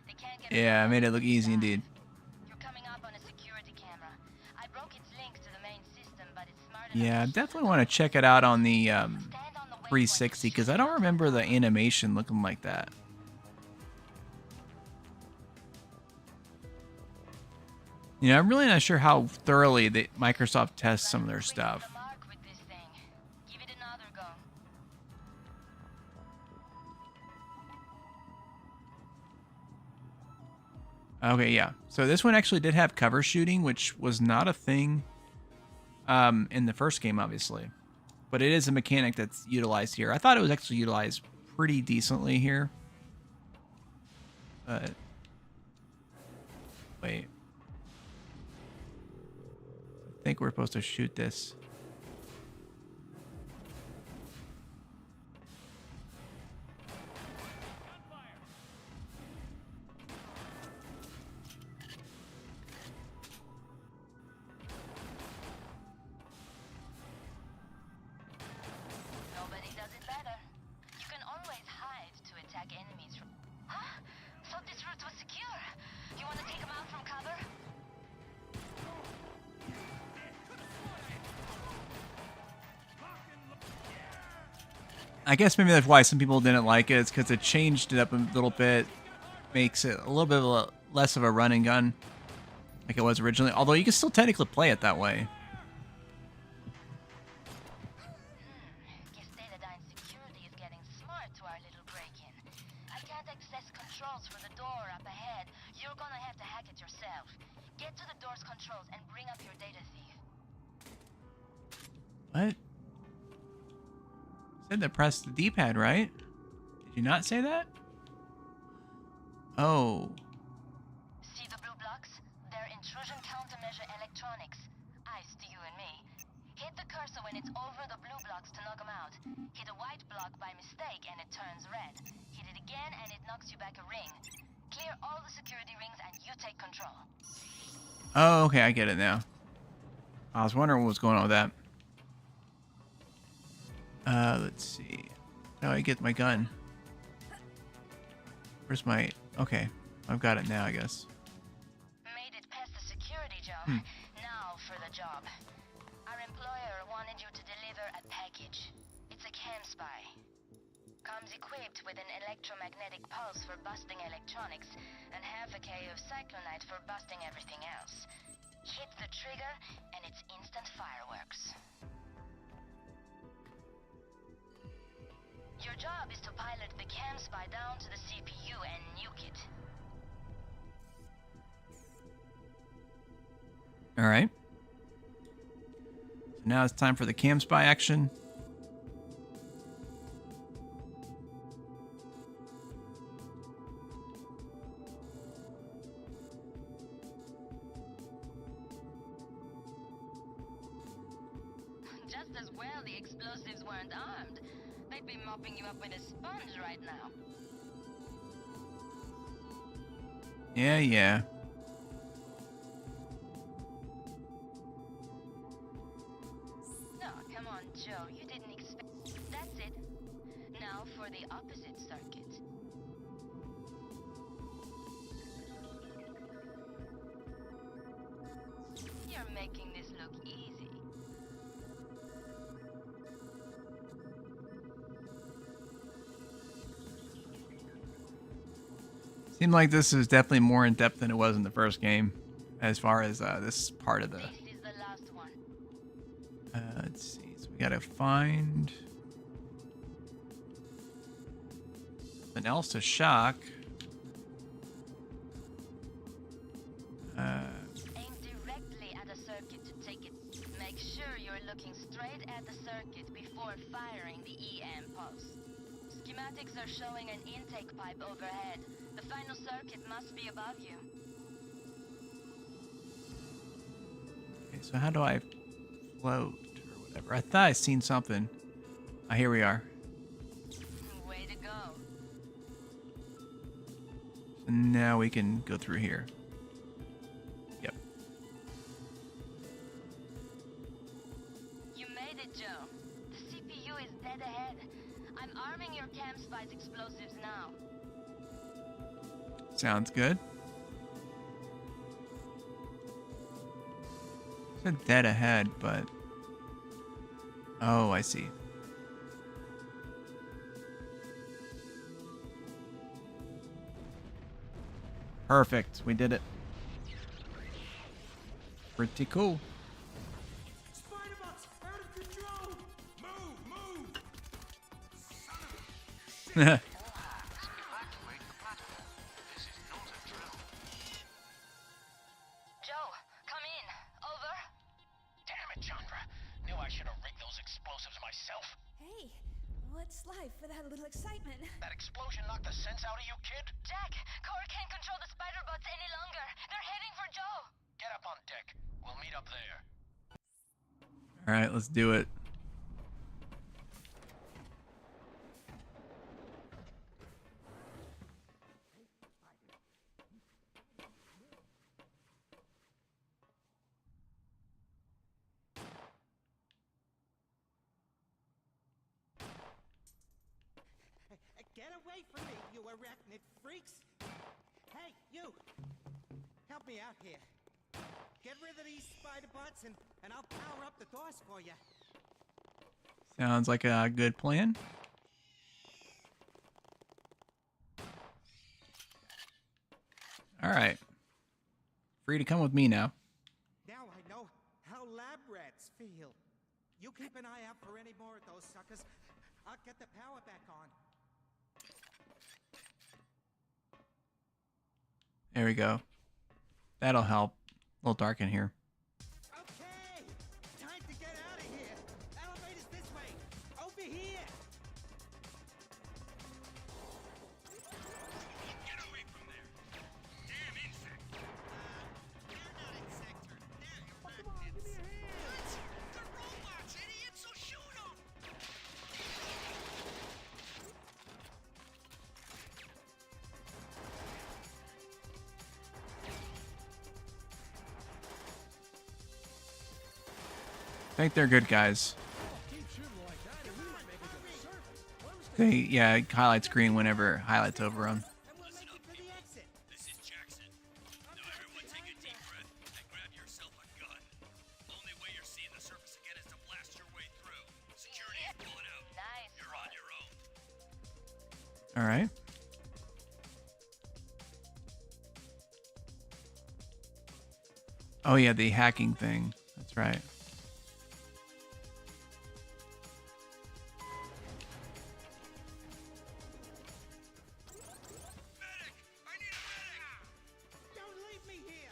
They can't get Yeah, I made it look easy indeed. You're coming up on a security camera. I broke its link to the main system, but it's smart enough Yeah, I to definitely want to check it out on the stand on the waypoint 360 because I don't remember the animation looking like that. You know, I'm really not sure how thoroughly Microsoft tests some of their stuff. The mark with this thing. Give it another go. Okay, yeah. So this one actually did have cover shooting, which was not a thing in the first game, obviously. But it is a mechanic that's utilized here. I thought it was actually utilized pretty decently here. But wait. I think we're supposed to shoot this. Nobody does it better. You can always hide to attack enemies from... Huh? Thought this route was secure. You want to take them out from cover? I guess maybe that's why some people didn't like it. It's because it changed it up a little bit. Makes it a little bit of less of a run and gun like it was originally. Although you can still technically play it that way. Guess Datadyne security is getting smart to our little break-in. I can't access controls for the door up ahead. You're gonna have to hack it yourself. Get to the door's controls and bring up your data thief. What? Said to press the D-pad, right? Did you not say that? Oh. See the blue blocks? They're intrusion countermeasure electronics. Eyes to you and me. Hit the cursor when it's over the blue blocks to knock them out. Hit a white block by mistake and it turns red. Hit it again and it knocks you back a ring. Clear all the security rings and you take control. Oh, okay, I get it now. I was wondering what was going on with that. Let's see. How do I get my gun? Where's my... Okay, I've got it now, I guess. Made it past the security job. Now for the job. Our employer wanted you to deliver a package. It's a cam spy. Comes equipped with an electromagnetic pulse for busting electronics and half a K of cyclonite for busting everything else. Hit the trigger and it's instant fireworks. Your job is to pilot the cam spy down to the CPU and nuke it. All right. So now it's time for the cam spy action. Just as well the explosives weren't armed. They'd be mopping you up with a sponge right now. Yeah. No, come on, Joe. You didn't expect... That's it. Now for the opposite circuit. You're making this look easy. Seemed like this is definitely more in depth than it was in the first game, as far as this part of the. This is the last one. Let's see. So we gotta find something else to shock. Aim directly at a circuit to take it. Make sure you're looking straight at the circuit before firing the EM pulse. Schematics are showing an intake pipe overhead. The final circuit must be above you. Okay, so how do I float or whatever? I thought I seen something. Ah, here we are. Way to go. So now we can go through here. Yep. You made it, Joe. The CPU is dead ahead. I'm arming your cam spy's explosives now. Sounds good. Said dead ahead, but... Oh, I see. Perfect. We did it. Pretty cool. Spider-Bots, out of control! Move! Joe, come in. Over. Damn it, Chandra. Knew I should have rigged those explosives myself. Hey, what's life without a little excitement? That explosion knocked the sense out of you, kid? Jack, Core can't control the spider bots any longer. They're heading for Joe. Get up on deck. We'll meet up there. All right, let's do it. Get away from me, you arachnid freaks! Hey, you! Help me out here. Get rid of these spider bots and I'll power up the doors for you. Sounds like a good plan. All right. Free to come with me now. Now I know how lab rats feel. You keep an eye out for any more of those suckers. I'll get the power back on. There we go. That'll help. A little dark in here. Okay! Time to get out of here! Elevators this way! Over here! Get away from there! Damn insect! They're not insector. They're arachnids. What? They're robots, idiot, so shoot them! I think they're good guys. They, yeah, it highlights green whenever it highlights over them. And we'll make it to the exit. This is Jackson. Now everyone take a deep breath and grab yourself a gun. Only way you're seeing the surface again is to blast your way through. Security is pulling out. Nice. You're on your own. All right. Oh yeah, the hacking thing. That's right. Don't leave me here.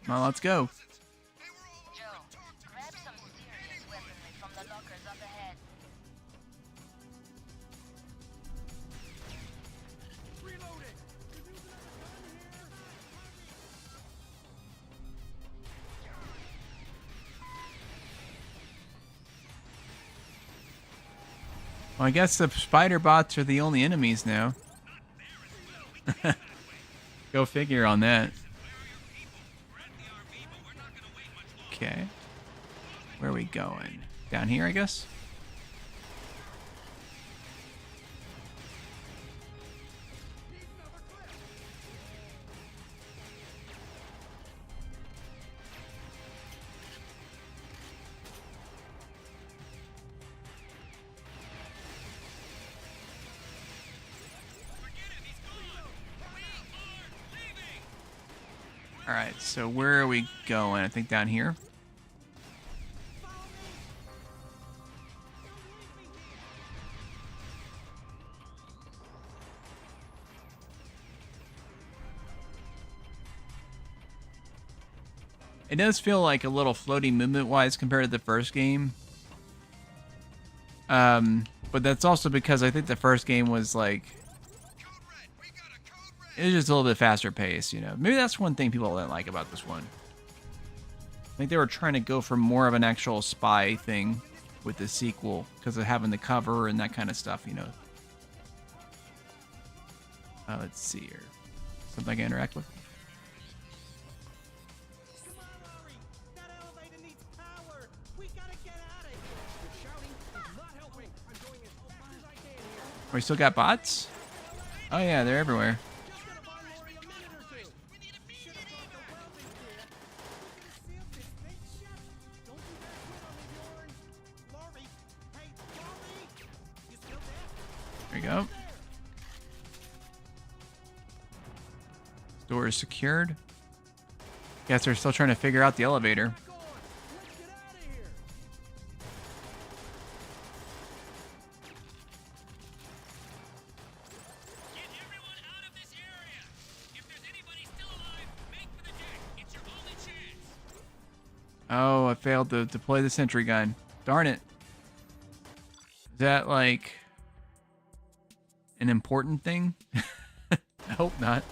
Come on, let's go. Joe, grab some serious weaponry from the lockers up ahead. Well, I guess the spider bots are the only enemies now. Go figure on that. Okay. Where are we going? Down here, I guess? Alright, so where are we going? I think down here. It does feel like a little floaty movement-wise compared to the first game. But that's also because I think the first game was like... It was just a little bit faster paced, you know. Maybe that's one thing people didn't like about this one. I think they were trying to go for more of an actual spy thing with the sequel because of having the cover and that kind of stuff, you know. Let's see here. Something I can interact with. Come on, Laurie. That elevator needs power. We gotta get out of here. You're shouting. It's not helping. I'm going as fast as I can here. We still got bots? Oh yeah, they're everywhere. Just gonna buy Laurie a minute or two. We need a meeting. Should have brought the welding gear. We could have sealed this thing shut. Don't do that quit on me, Bjorn. Laurie. Hey, Laurie. You still there? There you go. Door is secured. Guess they're still trying to figure out the elevator. Go on. Let's get out of here. Get everyone out of this area. If there's anybody still alive, make for the deck. It's your only chance. Oh, I failed to deploy the sentry gun. Darn it. Is that like an important thing? I hope not.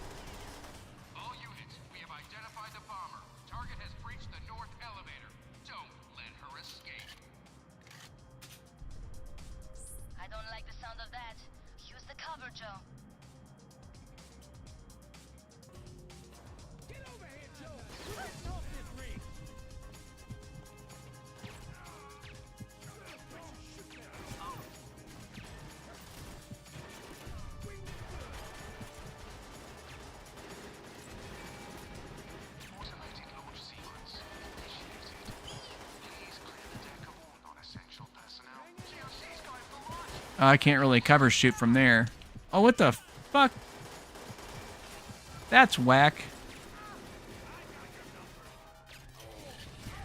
All units, we have identified the bomber. Target has breached the north elevator. Don't let her escape. I don't like the sound of that. Use the cover, Joe. Get over here, Joe. We're getting off this rig. Automated launch sequence initiated. Please clear the deck of all non-essential personnel. GOC's going for launch. I can't really cover shoot from there. Oh, what the fuck? That's whack.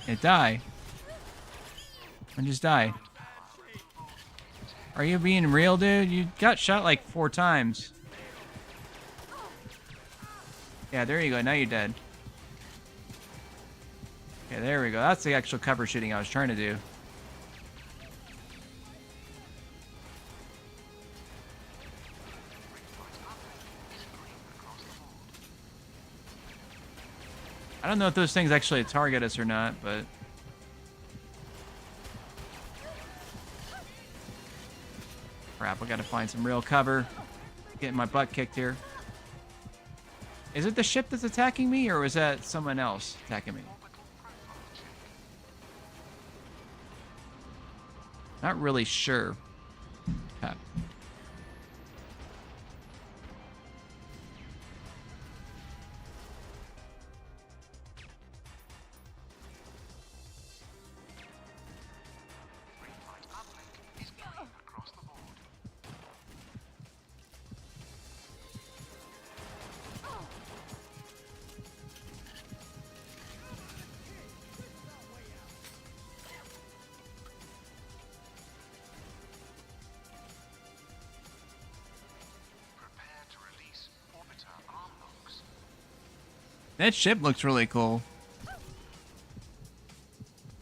It died. I just died. Are you being real, dude? You got shot like 4 times. Yeah, there you go. Now you're dead. Okay, there we go. That's the actual cover shooting I was trying to do. I don't know if those things actually target us or not, but... Crap, I gotta find some real cover. Getting my butt kicked here. Is it the ship that's attacking me, or is that someone else attacking me? Not really sure. Okay. That ship looks really cool.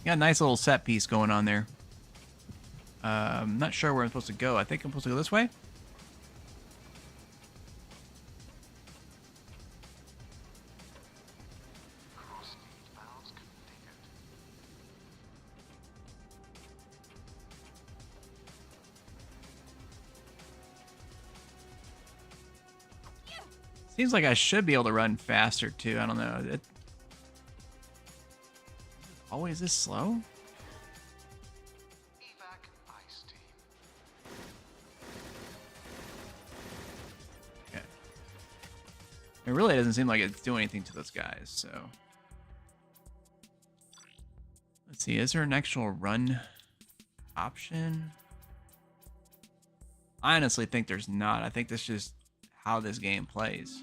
Got a nice little set piece going on there. I'm not sure where I'm supposed to go. I think I'm supposed to go this way. Seems like I should be able to run faster too. I don't know. It always this slow? Okay. It really doesn't seem like it's doing anything to those guys, so. Let's see, is there an actual run option? I honestly think there's not. I think that's just how this game plays.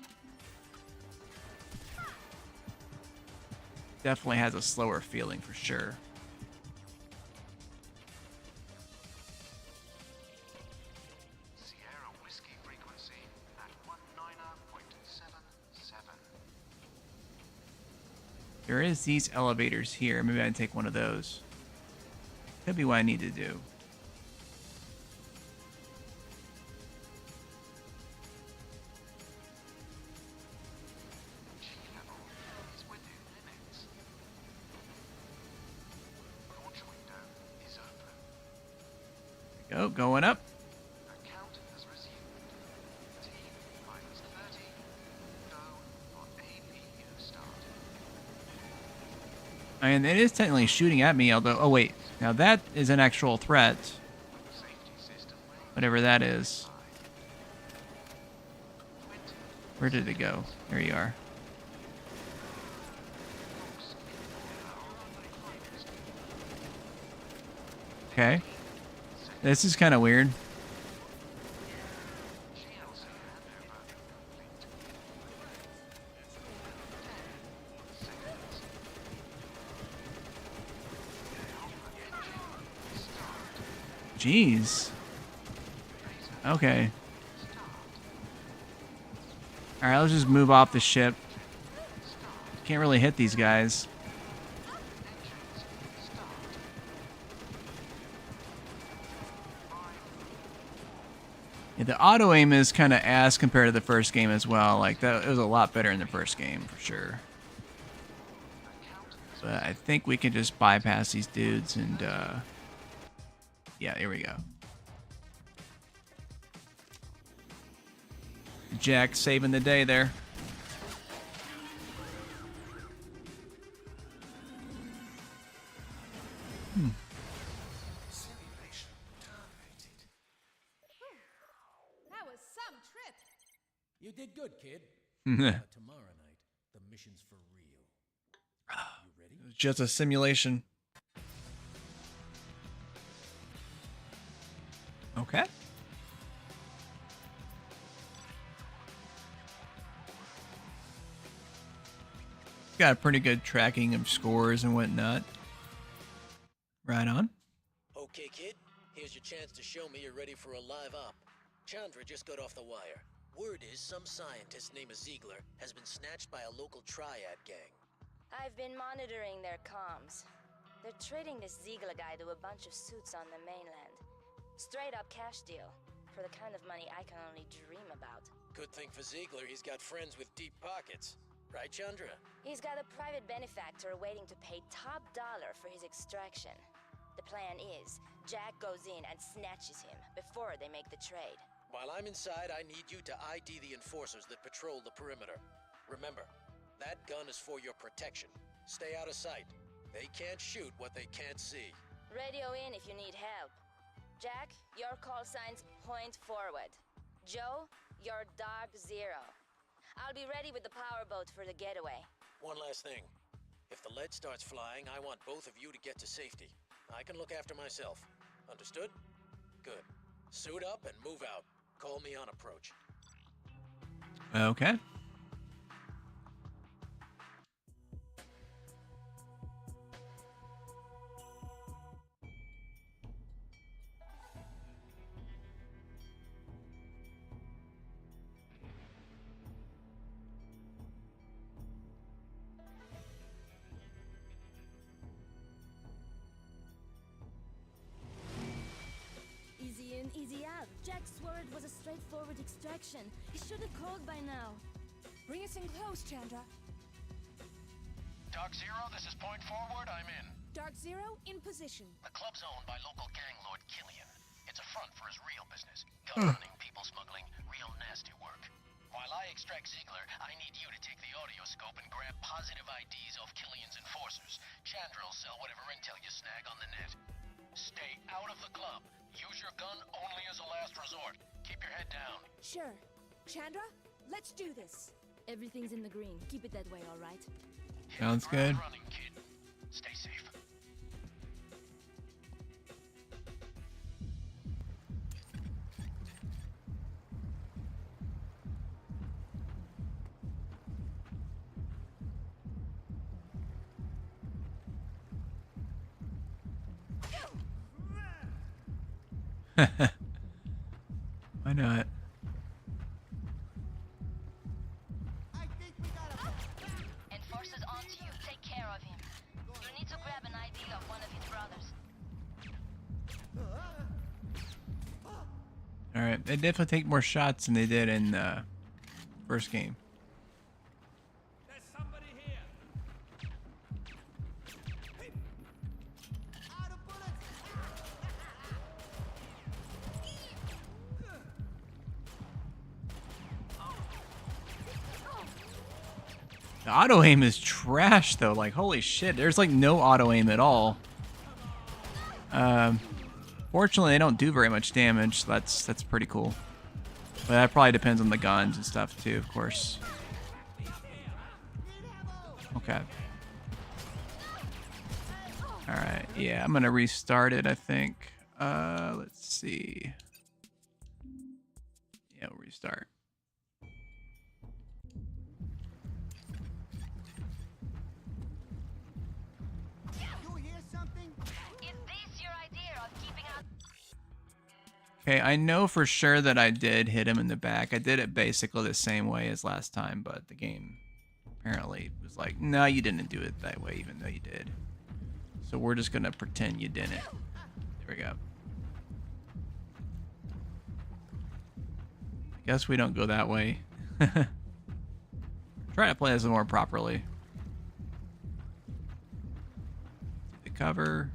Definitely has a slower feeling for sure. Sierra whiskey frequency at 19.77. There is these elevators here. Maybe I can take one of those. Could be what I need to do. Go, going up. Account has resumed. T minus 30. Go for APU start. And it is technically shooting at me, although... Oh, wait. Now that is an actual threat. Whatever that is. Where did it go? There you are. Okay. This is kind of weird. Jeez. Okay. Alright, let's just move off the ship. Can't really hit these guys. Yeah, the auto aim is kind of ass compared to the first game as well. Like that, it was a lot better in the first game for sure. But I think we can just bypass these dudes and yeah, here we go. Jack saving the day there. That was some trip. You did good, kid. It Tomorrow night, the mission's for real. You ready? was just a simulation. Okay. Got a pretty good tracking of scores and whatnot. Right on. Okay, kid. Here's your chance to show me you're ready for a live op. Chandra just got off the wire. Word is some scientist named Ziegler has been snatched by a local triad gang. I've been monitoring their comms. They're trading this Ziegler guy to a bunch of suits on the mainland. Straight up cash deal. For the kind of money I can only dream about. Good thing for Ziegler, he's got friends with deep pockets. Right, Chandra? He's got a private benefactor waiting to pay top dollar for his extraction. The plan is, Jack goes in and snatches him before they make the trade. While I'm inside, I need you to ID the enforcers that patrol the perimeter. Remember, that gun is for your protection. Stay out of sight. They can't shoot what they can't see. Radio in if you need help. Jack, your call signs point forward. Joe, your Dark Zero. I'll be ready with the powerboat for the getaway. One last thing. If the lead starts flying, I want both of you to get to safety. I can look after myself. Understood? Good. Suit up and move out. Call me on approach. Okay. Easy in, easy out. Jack's word was a straightforward extraction. He should have called by now. Bring us in close, Chandra. Dark Zero, this is point forward. I'm in. Dark Zero, in position. The club's owned by local gang lord Killian. It's a front for his real business. Gun running, people smuggling, real nasty work. While I extract Ziegler, I need you to take the audio scope and grab positive IDs off Killian's enforcers. Chandra will sell whatever intel you snag on the net. Stay out of the club. Use your gun only as a last resort. Keep your head down. Sure. Chandra, let's do this. Everything's in the green. Keep it that way, all right? Sounds good. Running, kid. Stay safe. Why not? Enforcer's on to you. Take care of him. You need to grab an ID of one of his brothers. Alright, they definitely take more shots than they did in the first game. There's somebody here. Out of bullets. The auto aim is trash though, like holy shit, there's like no auto aim at all. Fortunately they don't do very much damage, so that's pretty cool. But that probably depends on the guns and stuff too, of course. Okay. Alright, yeah, I'm gonna restart it, I think. Let's see. Yeah, we'll restart. Okay, I know for sure that I did hit him in the back. I did it basically the same way as last time, but the game apparently was like, no, you didn't do it that way, even though you did. So we're just gonna pretend you didn't. There we go. I guess we don't go that way. Try to play this more properly. The cover.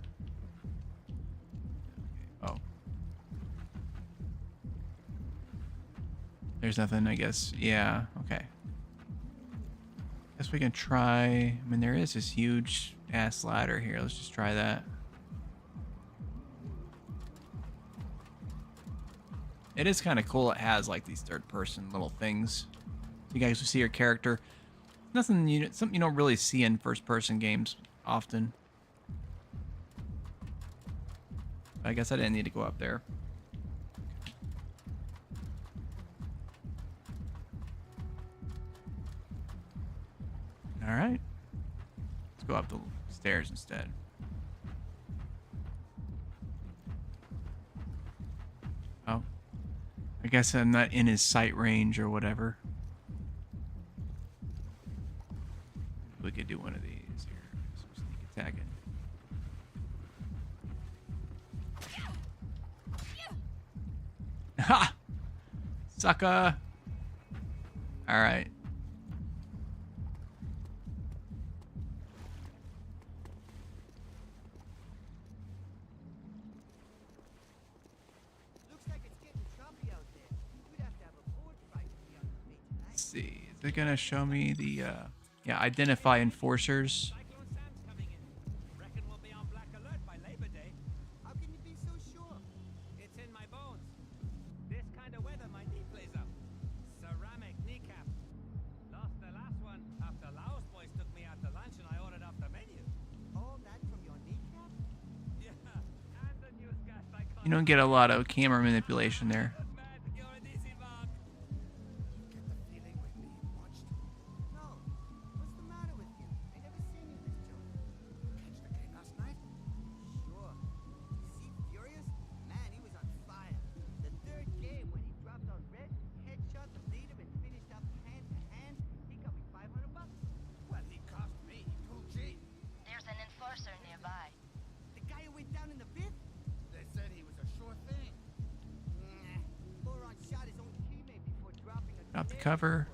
Oh. There's nothing, I guess. Yeah, okay. Guess we can try. I mean, there is this huge ass ladder here. Let's just try that. It is kind of cool. It has like these third-person little things. You guys will see your character. Something you don't really see in first-person games often. I guess I didn't need to go up there. All right. Let's go up the stairs instead. Oh. I guess I'm not in his sight range or whatever. We could do one of these here. Some sneak attacking. Ha! Sucker! Alright. Let's see. Is it gonna show me the yeah, identify enforcers? You don't get a lot of camera manipulation there. There's an enforcer nearby. The guy who went down in the pit? They said he was a sure thing. Moron shot his own teammate before dropping a Drop the cover.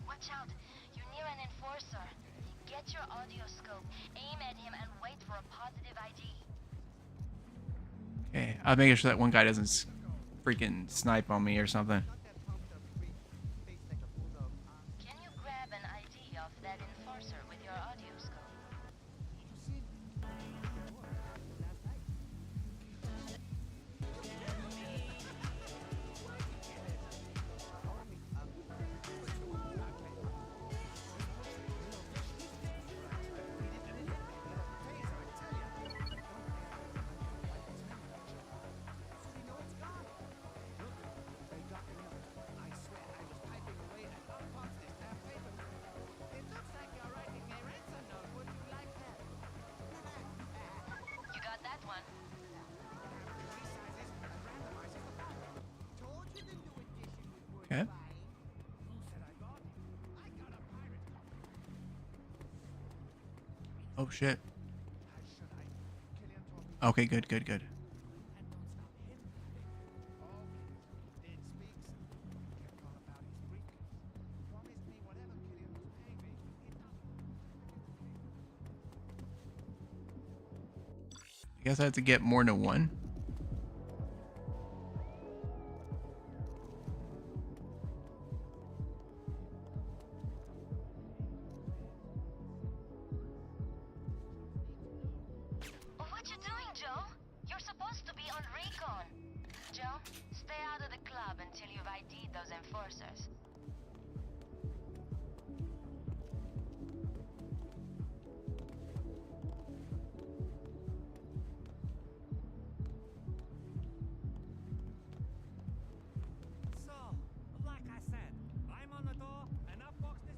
Watch out. You're near an enforcer. Get your audio scope, aim at him, and wait for a positive ID. Okay, I'm making sure that one guy doesn't freaking snipe on me or something. Can you grab an ID of that enforcer with your audio scope? You got that one. Okay. Oh shit. Okay, good, good, good. I guess I have to get more than one. What you doing, Joe? You're supposed to be on recon. Joe, stay out of the club until you've ID'd those enforcers.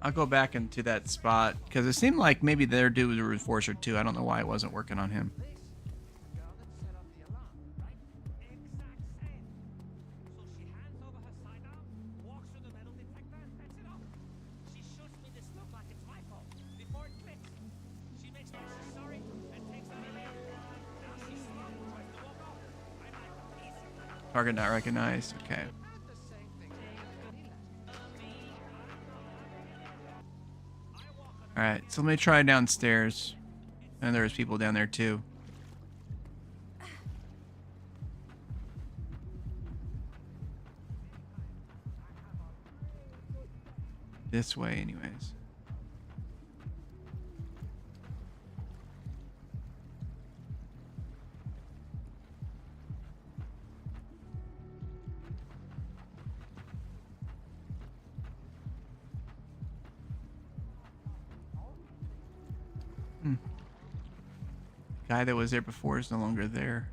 I'll go back into that spot because it seemed like maybe their dude was a enforcer too. I don't know why it wasn't working on him. Target not recognized. Okay. Alright, so let me try downstairs. And there's people down there too. This way, anyways. Guy that was there before is no longer there.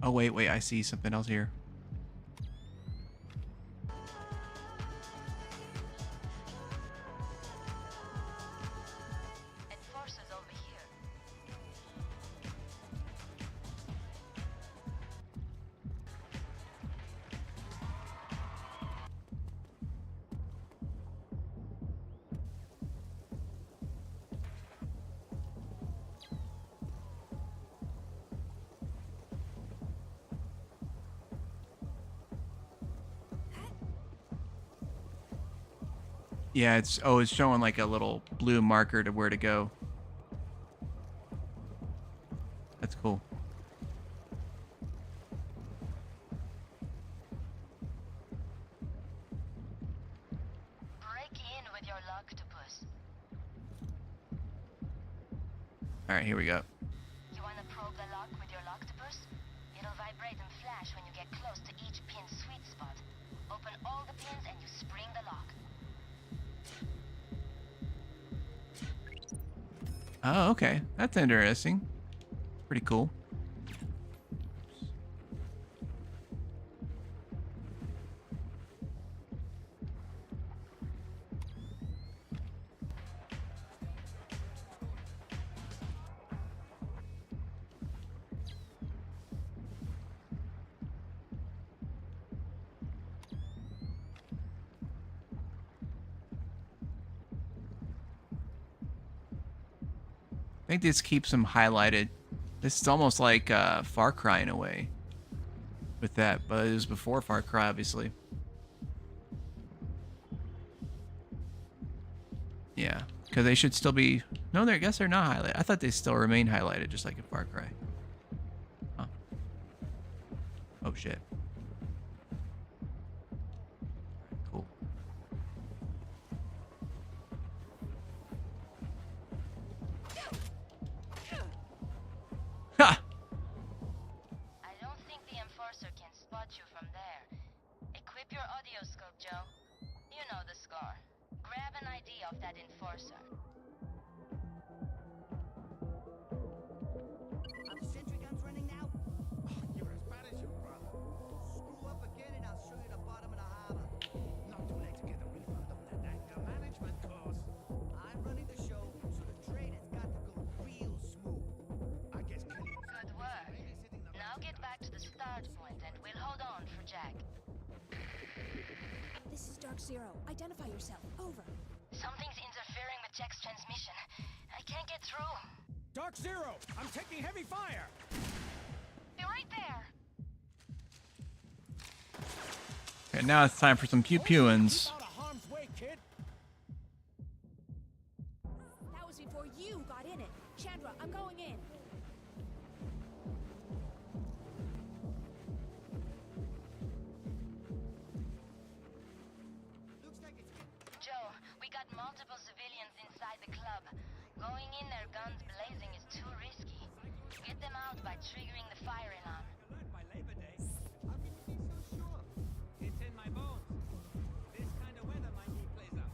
Oh, wait, I see something else here. Enforcers over here. Yeah, it's showing like a little blue marker to where to go. That's cool. Break in with your octopus. Alright, here we go. You want to probe the lock with your octopus? It'll vibrate and flash when you get close to each pin's sweet spot. Open all the pins and you spring the lock. Oh, okay. That's interesting. Pretty cool. I think this keeps them highlighted. This is almost like Far Cry in a way with that, but it was before Far Cry, obviously. Yeah, because they should still be... No, I guess they're not highlighted. I thought they still remain highlighted, just like in Far Cry. Huh. Oh, shit. Cool. Ha! I don't think the Enforcer can spot you from there. Equip your audio scope, Joe. You know the score. Grab an ID of that Enforcer. Are the sentry guns running now? Oh, you're as bad as your brother. Screw up again and I'll show you the bottom of the harbor. Not too late to get a refund on that anger management course. I'm running the show, so the train has got to go real smooth. I guess Killian's Good work. Now get back to the start point and we'll hold on for Jack. This is Dark Zero. Identify yourself. Over. Something's interfering with Jack's transmission. I can't get through. Dark Zero, I'm taking heavy fire. Be right there. Okay, now it's time for some pew-pewins. Keep out of harm's way, kid. That was before you got in it. Chandra, I'm going in. Looks like it's... Joe, we got multiple civilians inside the club. Going in there guns blazing is too risky. Get them out by triggering the fire alarm. By Labor Day? How can you be so sure? It's in my bones. This kind of weather, my knee plays up.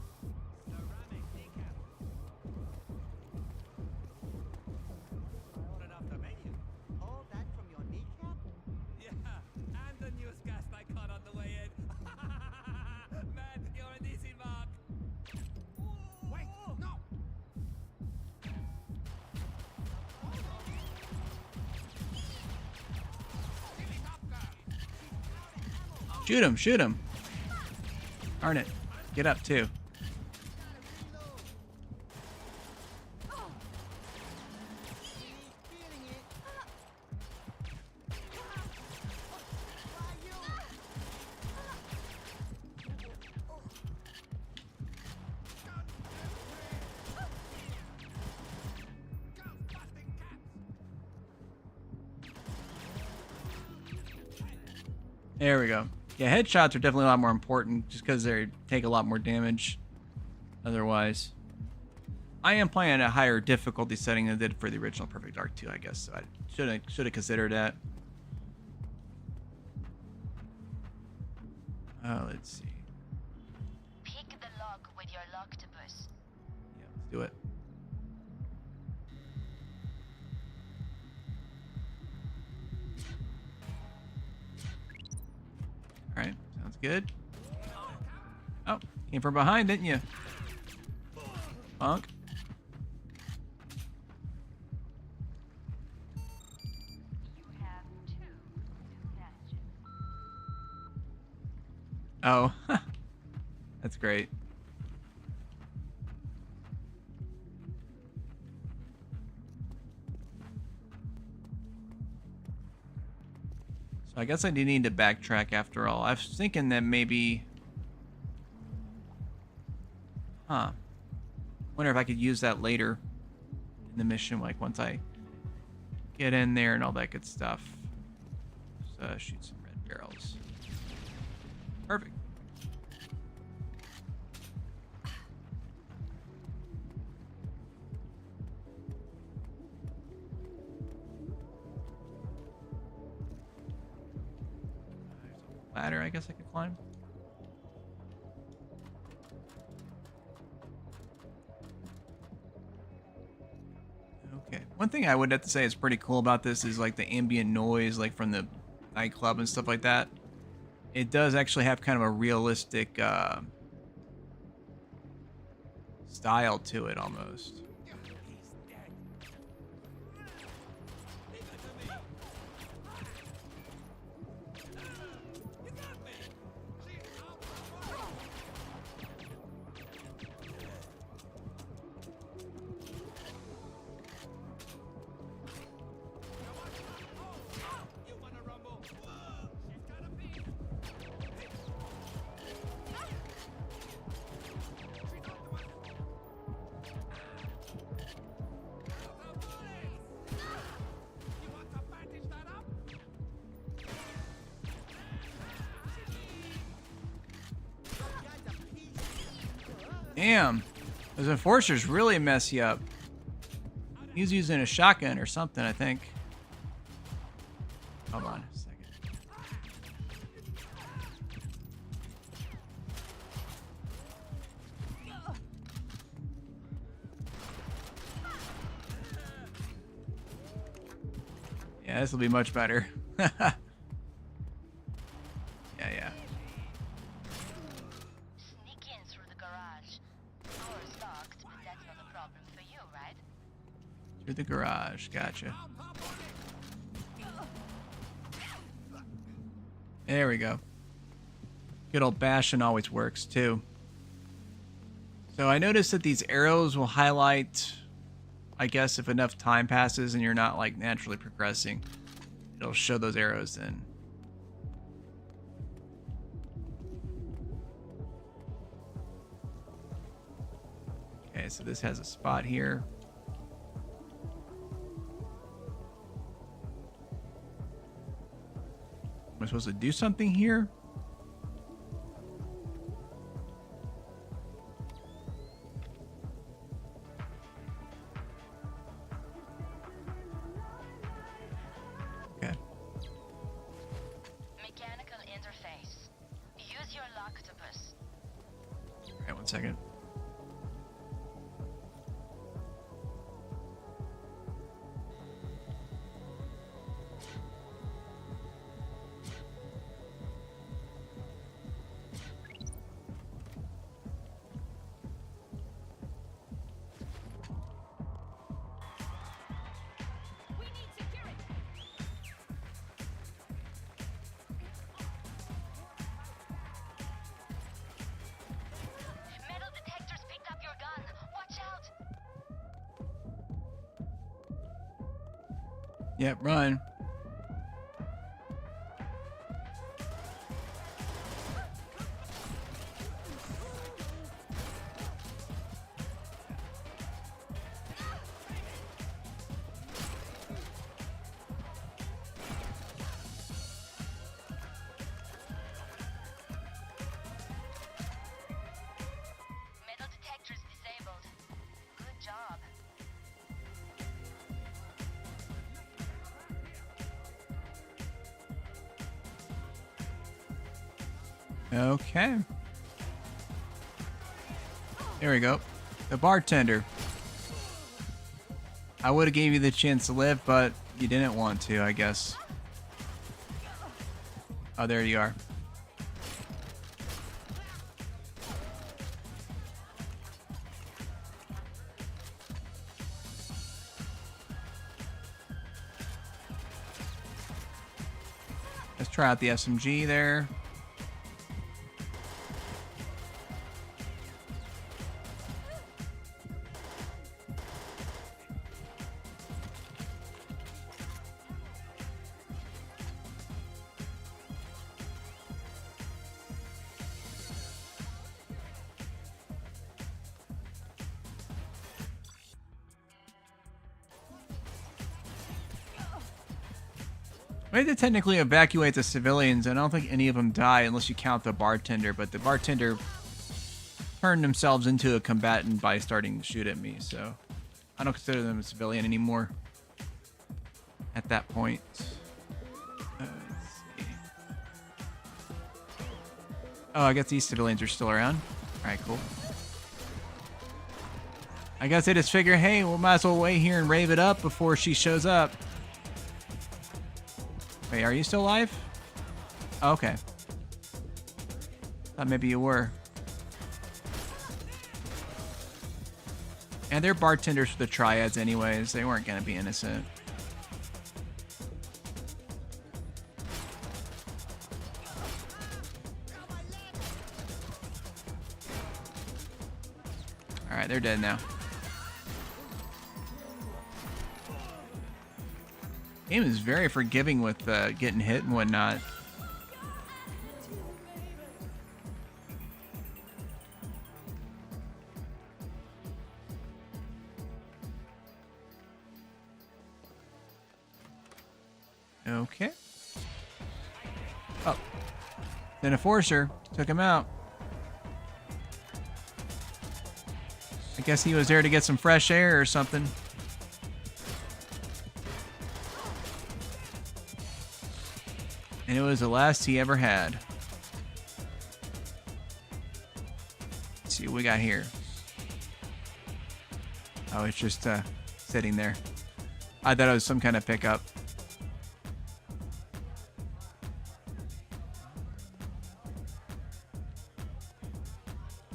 Ceramic kneecap. I ordered off the menu. All that from your kneecap? Yeah, and the newscast I caught on the way in. Man, you're a decent mark. Wait, no! Shoot him, shoot him. Darn it. Get up, too. There we go. Yeah, headshots are definitely a lot more important just because they take a lot more damage otherwise. I am playing at a higher difficulty setting than I did for the original Perfect Dark 2, I guess. So I should have considered that. Let's see. Pick the lock with your loctopus. Yeah, let's do it. All right, sounds good. Oh, came from behind, didn't you? Punk. You have 2 advantages. Oh, that's great. So I guess I do need to backtrack after all. I was thinking that maybe... Huh. Wonder if I could use that later in the mission, like once I get in there and all that good stuff. Just, shoot some red barrels. Perfect. There's a ladder I guess I could climb. One thing I would have to say is pretty cool about this is like the ambient noise, like from the nightclub and stuff like that. It does actually have kind of a realistic style to it almost. Damn, those enforcers really mess you up. He's using a shotgun or something, I think. Hold on a second. Yeah, this will be much better. Yeah. Sneak in through the garage. Door's locked, but that's not a problem for you, right? Through the garage, gotcha. There we go. Good old bashing always works too. So I noticed that these arrows will highlight, I guess if enough time passes and you're not like naturally progressing, it'll show those arrows then. Okay, so this has a spot here. Am I supposed to do something here? Okay. Mechanical interface. Use your locktopus. All right, one second. Metal detectors picked up your gun. Watch out. Yep, run. Metal detectors disabled. Good job. Okay. There we go. The bartender. I would have gave you the chance to live, but you didn't want to, I guess. Oh, there you are. Let's try out the SMG there. We had to technically evacuate the civilians, and I don't think any of them die unless you count the bartender, but the bartender turned themselves into a combatant by starting to shoot at me, so I don't consider them a civilian anymore at that point. Let's see. Oh, I guess these civilians are still around. Alright, cool. I guess they just figure, hey, we might as well wait here and rave it up before she shows up. Wait, are you still alive? Oh, okay. Thought maybe you were. And they're bartenders for the triads anyways. They weren't going to be innocent. Alright, they're dead now. Game is very forgiving with getting hit and whatnot. Okay. Oh. Then a Enforcer took him out. I guess he was there to get some fresh air or something. And it was the last he ever had. Let's see what we got here. Oh, it's just sitting there. I thought it was some kind of pickup.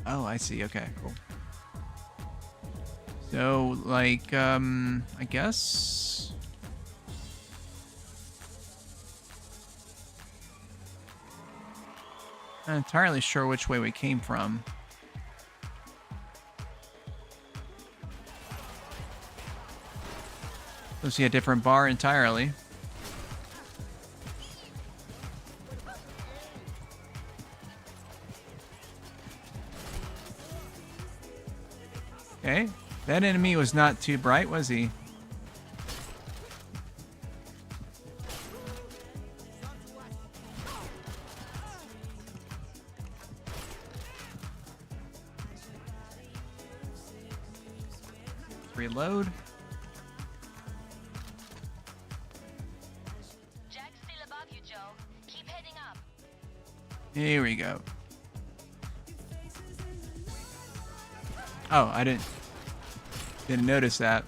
Oh, I see. Okay, cool. So, like, I guess... Not entirely sure which way we came from. Let's see a different bar entirely. Okay, that enemy was not too bright, was he? Reload. Jack's still above you, Joe. Keep heading up. Here we go. Oh, I didn't notice that.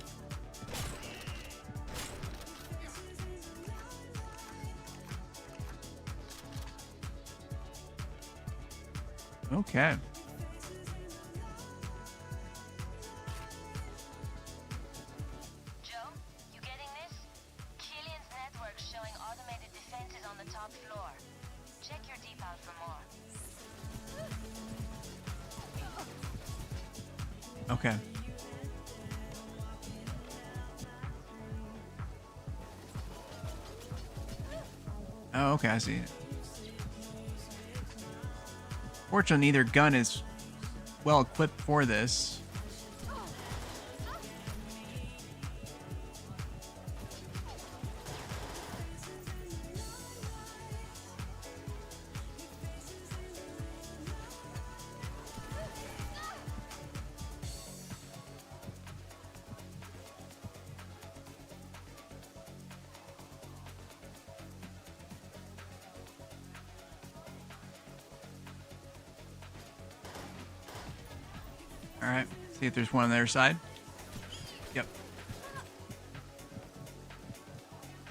Okay. Joe, you getting this? Killian's network's showing automated defenses on the top floor. Check your decal for more. Okay. Oh, okay, I see it. Fortunately, neither gun is well equipped for this. Alright, see if there's one on the other side. Yep.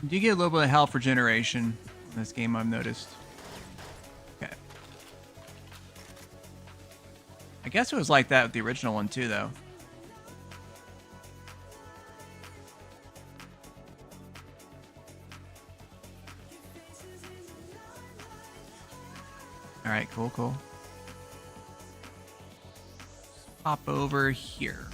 You do get a little bit of health regeneration in this game, I've noticed. Okay. I guess it was like that with the original one too, though. Alright, cool, cool. Hop over here.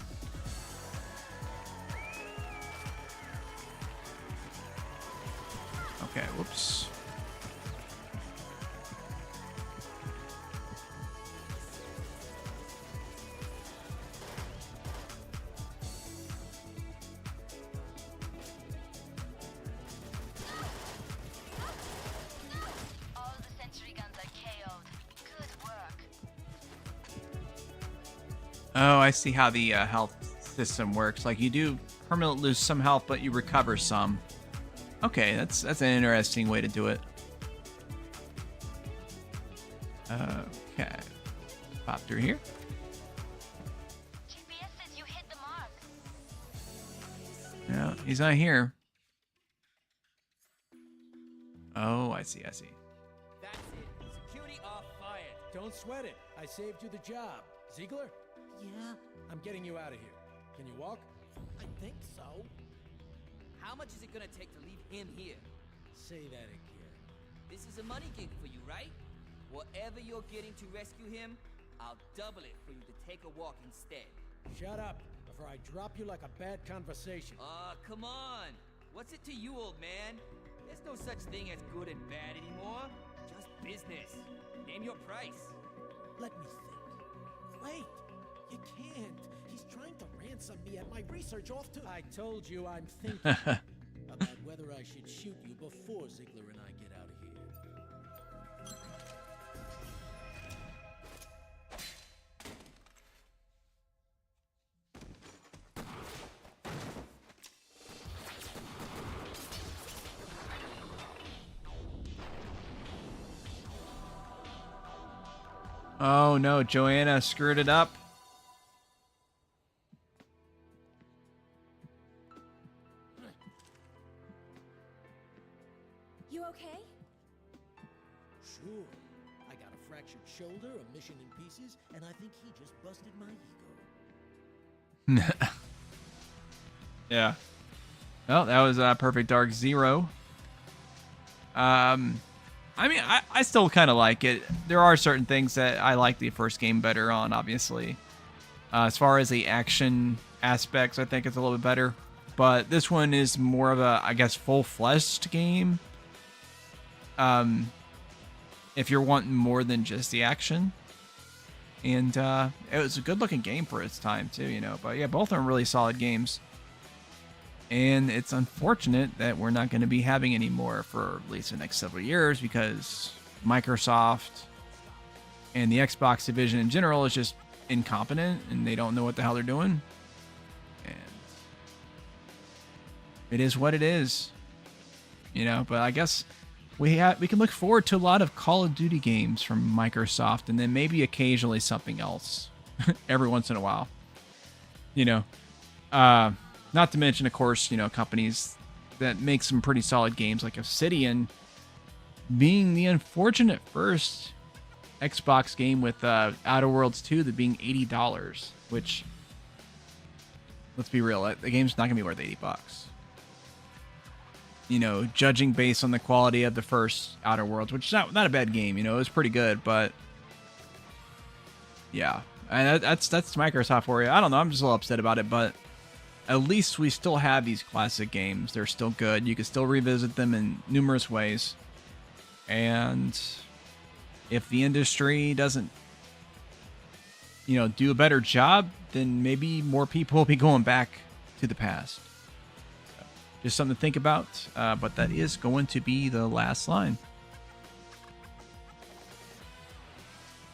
Okay, whoops. All the sentry guns are KO'd. Good work. Oh, I see how the health system works. Like, you do permanently lose some health, but you recover some. Okay, that's an interesting way to do it. Okay. Pop through here. GPS says you hit the mark. He's not here. Oh, I see. That's it. Security off fired. Don't sweat it. I saved you the job. Ziegler? Yeah, I'm getting you out of here. Can you walk? I think so. How much is it gonna take to leave him here? Say that again. This is a money gig for you, right? Whatever you're getting to rescue him, I'll double it for you to take a walk instead. Shut up, before I drop you like a bad conversation. Aw, come on. What's it to you, old man? There's no such thing as good and bad anymore. Just business. Name your price. Let me think. Wait, you can't. He's trying to ransom me at my research off to... I told you I'm thinking about whether I should shoot you before Ziegler and I get out of here. Oh no, Joanna screwed it up. You okay? Sure. I got a fractured shoulder, a mission in pieces, and I think he just busted my ego. Yeah. Well, that was Perfect Dark Zero. I mean, I still kind of like it. There are certain things that I like the first game better on, obviously. As far as the action aspects, I think it's a little bit better. But this one is more of a, I guess, full-fleshed game. If you're wanting more than just the action. And it was a good-looking game for its time, too, you know. But yeah, both are really solid games. And it's unfortunate that we're not going to be having any more for at least the next several years because Microsoft and the Xbox division in general is just incompetent and they don't know what the hell they're doing. And it is what it is, you know. But I guess we can look forward to a lot of Call of Duty games from Microsoft, and then maybe occasionally something else every once in a while, you know. Not to mention, of course, you know, companies that make some pretty solid games like Obsidian being the unfortunate first Xbox game with Outer Worlds 2 that being $80, which, let's be real, the game's not going to be worth $80. You know, judging based on the quality of the first Outer Worlds, which is not a bad game, you know, it was pretty good, but yeah. And that's Microsoft for you. I don't know, I'm just a little upset about it, but at least we still have these classic games. They're still good. You can still revisit them in numerous ways. And if the industry doesn't, you know, do a better job, then maybe more people will be going back to the past. Just something to think about. But that is going to be the last line.